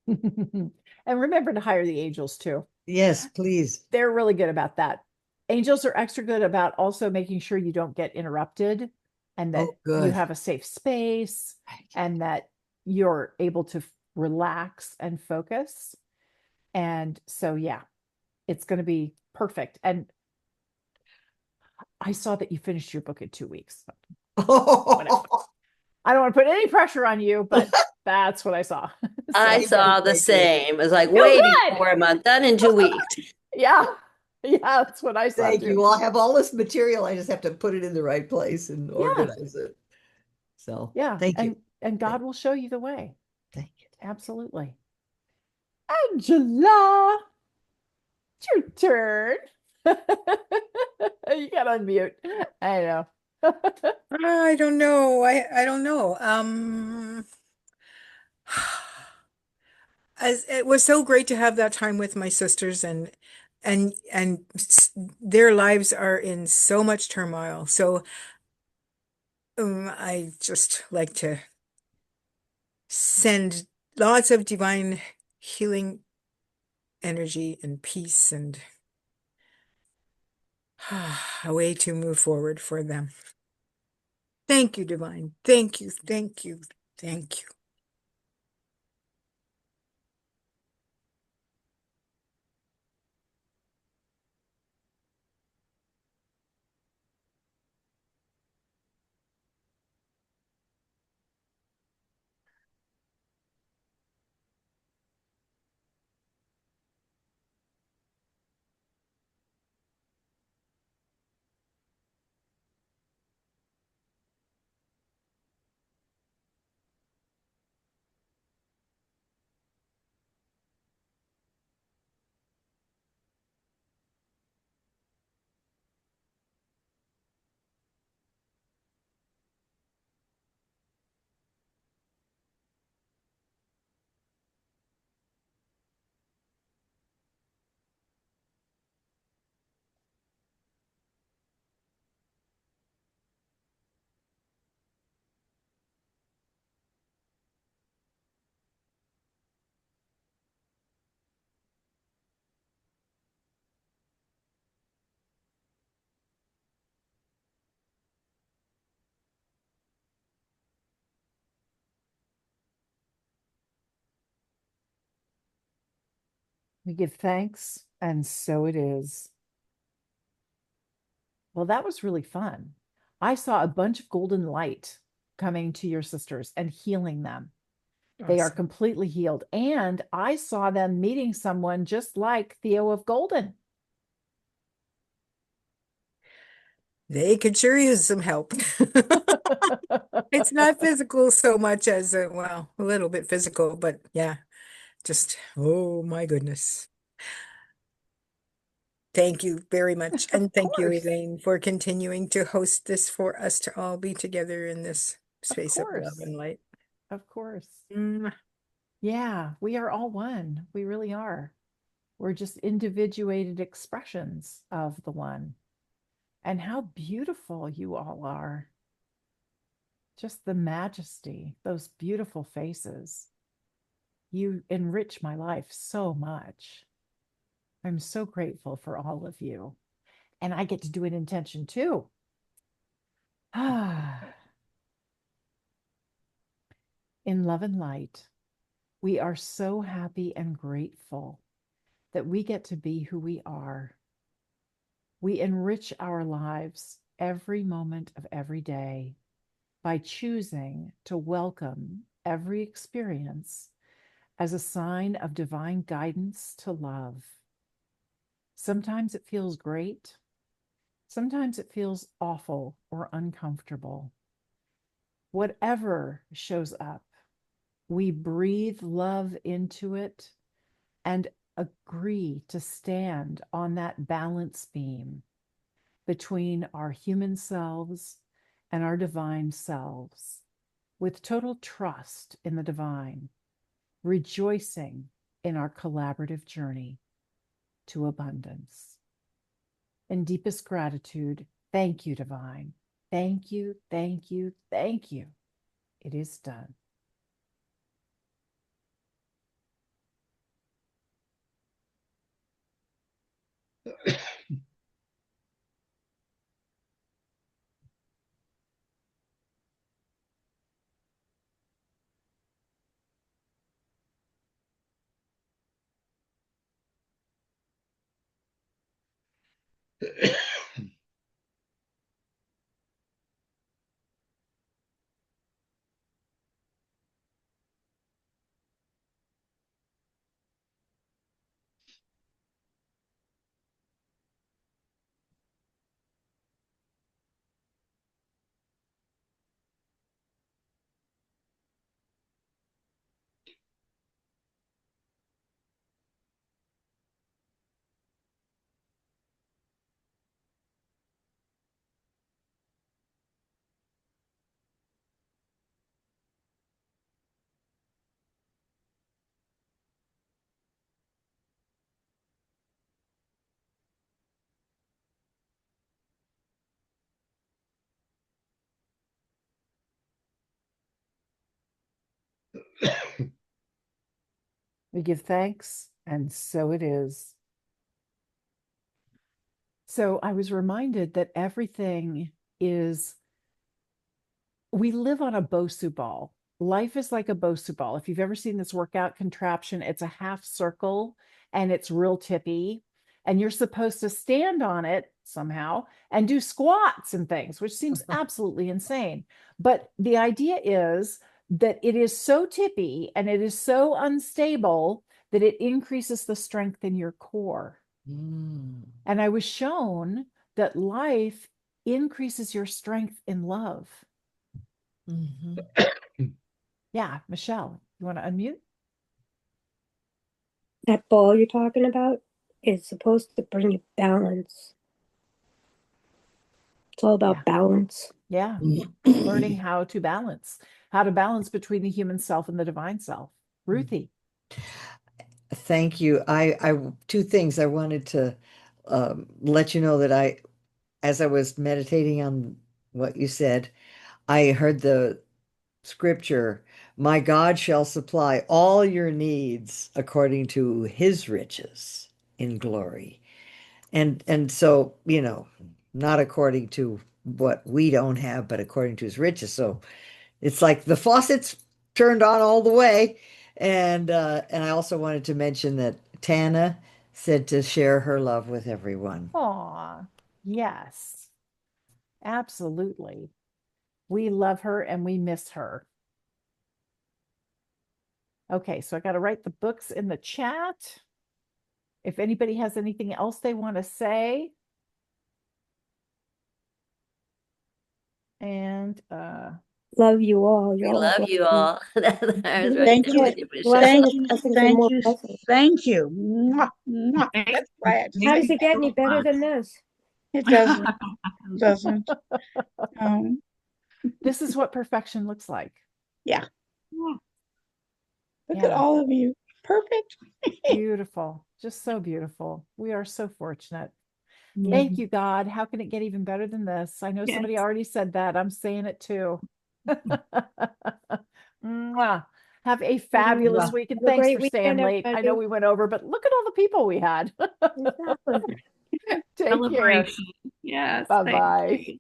And remember to hire the angels too. Yes, please. They're really good about that. Angels are extra good about also making sure you don't get interrupted and that Oh, good. you have a safe space and that you're able to relax and focus. And so, yeah, it's going to be perfect. And I saw that you finished your book in 2 weeks. Whatever. I don't want to put any pressure on you, but that's what I saw. I So, saw the same. It was like Oh, way good. before a month, done in 2 weeks. yeah. Yeah, that's what I saw Thank too. you. Well, I have all this material. I just have to put it in the right place and organize it. So, Yeah. thank you. And God will show you the way. Thank you. Absolutely. Angela, it's your turn. You got to unmute. I know. I don't know. I don't know. As it was so great to have that time with my sisters and their lives are in so much turmoil. So I just like to send lots of divine healing energy and peace and a way to move forward for them. Thank you, divine. Thank you. Thank you. Thank you. We give thanks, and so it is. Well, that was really fun. I saw a bunch of golden light coming to your sisters and healing them. They are Awesome. completely healed. And I saw them meeting someone just like Theo of Golden. They could sure use some help. It's not physical so much as well, a little bit physical, but yeah, just oh my goodness. Thank you very much. And Of thank you, course. Elaine, for continuing to host this for us to all be together in this Of space of love course. and light. Of course. Mm. Yeah, we are all one. We really are. We're just individuated expressions of the one. And how beautiful you all are. Just the majesty, those beautiful faces. You enrich my life so much. I'm so grateful for all of you. And I get to do an intention too. In love and light, we are so happy and grateful that we get to be who we are. We enrich our lives every moment of every day by choosing to welcome every experience as a sign of divine guidance to love. Sometimes it feels great. Sometimes it feels awful or uncomfortable. Whatever shows up, we breathe love into it and agree to stand on that balance beam between our human selves and our divine selves, with total trust in the divine, rejoicing in our collaborative journey to abundance. In deepest gratitude, thank you, divine. Thank you, thank you, thank you. It is done. We give thanks, and so it is. So I was reminded that everything is, we live on a Bosu ball. Life is like a Bosu ball. If you've ever seen this workout contraption, it's a half circle and it's real tippy. And you're supposed to stand on it somehow and do squats and things, which seems absolutely insane. But the idea is that it is so tippy and it is so unstable that it increases the strength in your core. And I was shown that life increases your strength in love. Yeah, Michelle, you want to unmute? That ball you're talking about is supposed to bring you balance. It's all about balance. Yeah. Learning how to balance between the human self and the divine self. Ruthie. Thank you. I two things I wanted to let you know that as I was meditating on what you said, I heard the scripture, my God shall supply all your needs according to his riches in glory. And so, not according to what we don't have, but according to his riches. So it's like the faucet's turned on all the way. And I also wanted to mention that Tana said to share her love with everyone. Aw, yes, absolutely. We love her and we miss her. Okay, so I got to write the books in the chat. If anybody has anything else they want to say. And love you all. We love you all. I was right Thank there you. with you, Michelle. Thank you. Blessings and Thank more you. blessings. Thank you. Mwah, mwah. That's why I had to How say does it get any better than this? it doesn't. Doesn't. This is what perfection looks like. Yeah. Yeah. Look at all of you. Perfect. Beautiful. Just so beautiful. We are so fortunate. Thank you, God. How can it get even better than this? I know somebody already said that. I'm saying it too. Mwah. Have a fabulous week, and Have a thanks great for staying weekend, late. I know everybody. we went over, but look at all the people we had. Exactly. Take care. Celebration. Yes. Thank Bye-bye. you.